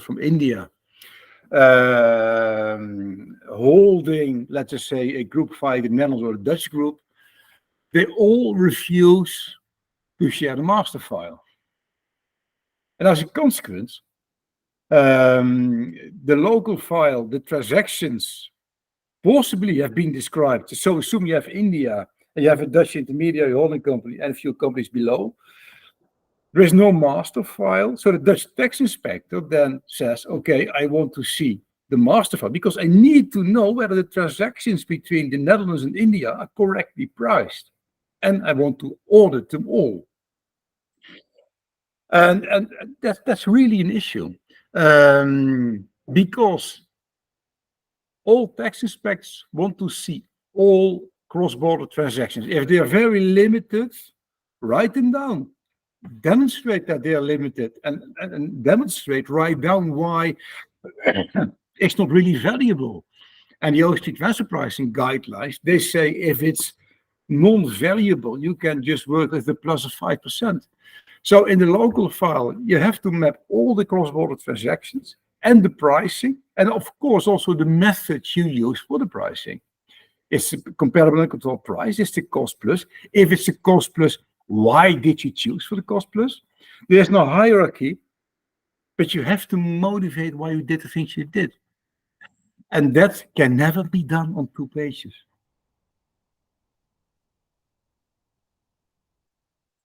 from India, holding, let's just say, a group file in the Netherlands or a Dutch group, they all refuse to share the master file. And as a consequence, the local file, the transactions possibly have been described. So assume you have India and you have a Dutch intermediary holding company and a few companies below. There is no master file. So the Dutch tax inspector then says, okay, I want to see the master file because I need to know whether the transactions between the Netherlands and India are correctly priced. And I want to audit them all. And that's really an issue. Because all tax inspectors want to see all cross-border transactions. If they are very limited, write them down. Demonstrate that they are limited and demonstrate, write down why it's not really valuable. And the OST transfer pricing guidelines, they say if it's non-variable, you can just work with a plus of 5%. So in the local file, you have to map all the cross-border transactions and the pricing, and of course also the method you use for the pricing. It's a comparable and control price, it's the cost plus. If it's a cost plus, why did you choose for the cost plus? There's no hierarchy, but you have to motivate why you did the things you did. And that can never be done on 2 pages.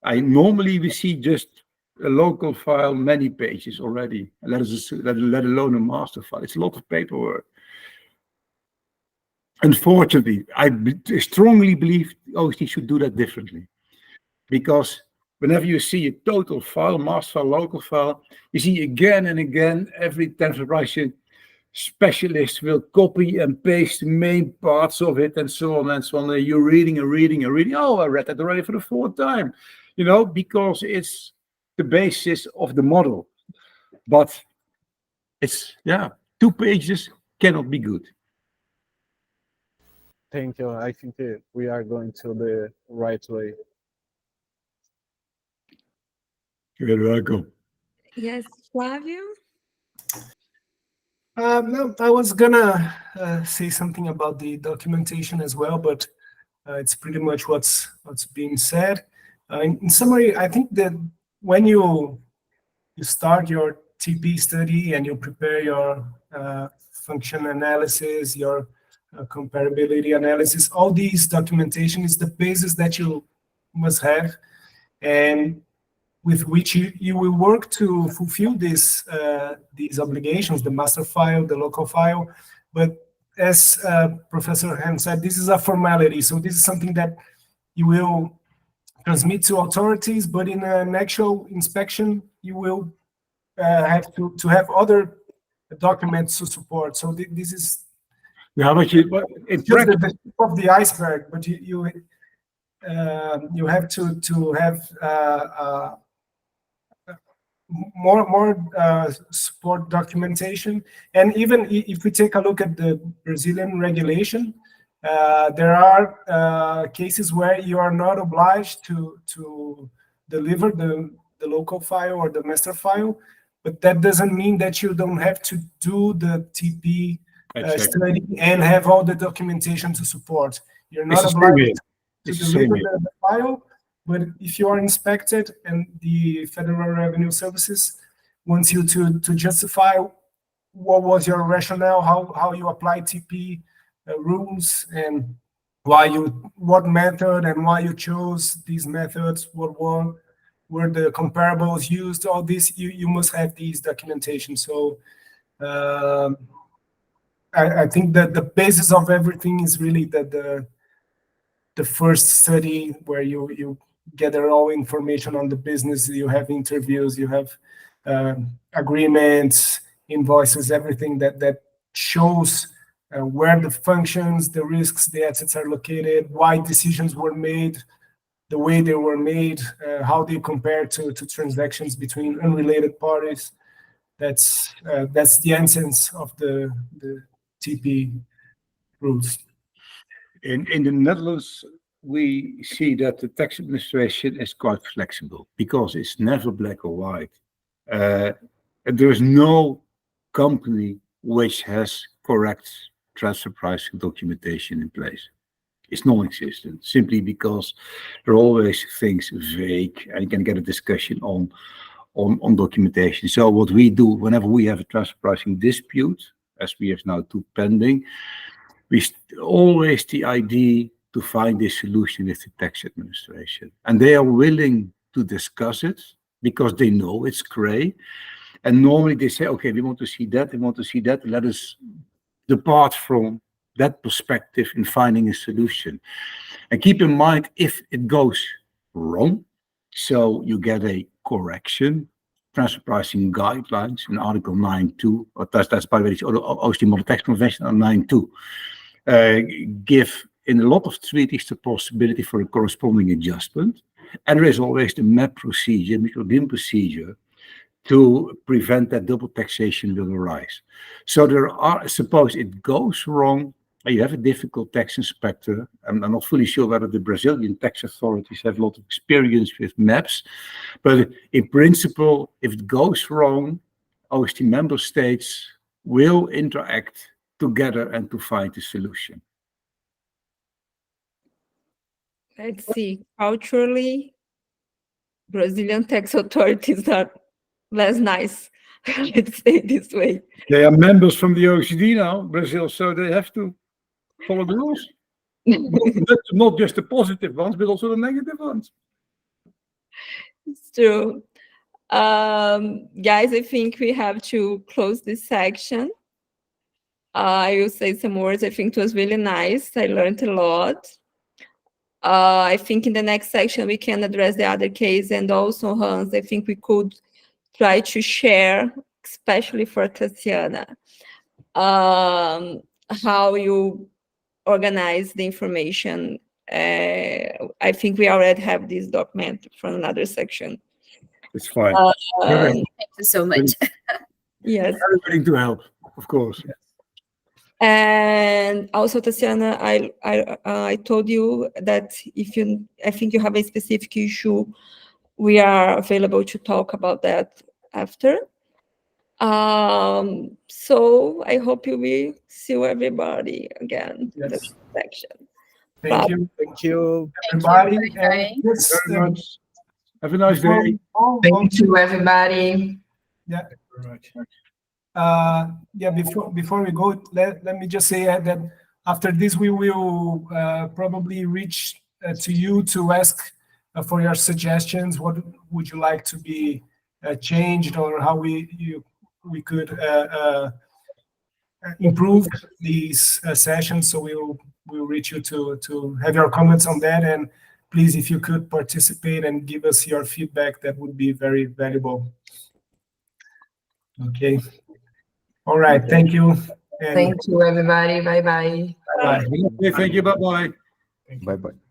Normally we see just a local file, many pages already, let alone a master file. It's a lot of paperwork. Unfortunately, I strongly believe OST should do that differently. Because whenever you see a total file, master file, local file, you see again and again, every transfer pricing specialist will copy and paste the main parts of it and so on and so on. You're reading and reading and reading. Oh, I read that already for the 4th time. You know, because it's the basis of the model. But it's, 2 pages cannot be good. Thank you. I think we are going to the right way. You're welcome. Yes, Flavio? No, I was gonna say something about the documentation as well, but it's pretty much what's being said. In summary, I think that when you start your TP study and you prepare your function analysis, your comparability analysis, all these documentation is the basis that you must have, and with which you will work to fulfill these obligations, the master file, the local file. But as Professor Ham said, this is a formality. So this is something that you will transmit to authorities, but in an actual inspection, you will have to have other documents to support. So this is Yeah, but in just the practice, tip of the iceberg, but you have to have more support documentation. And even if we take a look at the Brazilian regulation, there are cases where you are not obliged to deliver the local file or the master file, but that doesn't mean that you don't have to do the TP study and have all the documentation to support. You're not obliged to deliver the file, but if you are inspected and the Federal Revenue Services wants you to justify what was your rationale, how you apply TP rules, and what method and why you chose these methods, what were the comparables used, all this, you must have these documentation. So I think that the basis of everything is really that the first study where you gather all information on the business, you have interviews, you have agreements, invoices, everything that shows where the functions, the risks, the assets are located, why decisions were made, the way they were made, how they compare to transactions between unrelated parties. That's the essence of the TP rules. In the Netherlands, we see that the tax administration is quite flexible because it's never black or white. There is no company which has correct transfer pricing documentation in place. It's non-existent, simply because there are always things vague, and you can get a discussion on documentation. So what we do whenever we have a transfer pricing dispute, as we have now 2 pending, we always the idea to find a solution with the tax administration, and they are willing to discuss it because they know it's gray. And normally they say, okay, we want to see that, we want to see that. Let us depart from that perspective in finding a solution. And keep in mind, if it goes wrong, so you get a correction, transfer pricing guidelines in Article 9.2, or that's by the way, it's OECD Model Tax Convention on 9.2, give in a lot of treaties the possibility for a corresponding adjustment. And there is always the MAP procedure, mutual agreement procedure, to prevent that double taxation will arise. So there are, suppose it goes wrong, and you have a difficult tax inspector. I'm not fully sure whether the Brazilian tax authorities have a lot of experience with maps, but in principle, if it goes wrong, OECD member states will interact together and to find a solution. Let's see, culturally, Brazilian tax authorities are less nice, let's say it this way. They are members from the OECD now, Brazil, so they have to follow the rules. Not just the positive ones, but also the negative ones. It's true. Guys, I think we have to close this section. I will say some words. I think it was really nice. I learned a lot. I think in the next section, we can address the other case. And also, Hans, I think we could try to share, especially for Tatiana, how you organize the information. I think we already have this document from another section. It's fine. Thank you so much. Yes. Very willing to help, of course. Yes. And also, Tatiana, I told you that I think you have a specific issue, we are available to talk about that after. So I hope you will see everybody again in this section. Thank you. Thank you. Everybody. Thank you. Very much. Have a nice day. Thank you, everybody. Yeah. Thank you very much. Yeah, before we go, let me just say that after this, we will probably reach to you to ask for your suggestions. What would you like to be changed, or how we could improved these sessions. So we'll reach you to have your comments on that. And please, if you could participate and give us your feedback, that would be very valuable. Okay. All right. Thank you. And Thank you, everybody. Bye-bye. bye. Thank you. Bye-bye. Thank you. Bye-bye.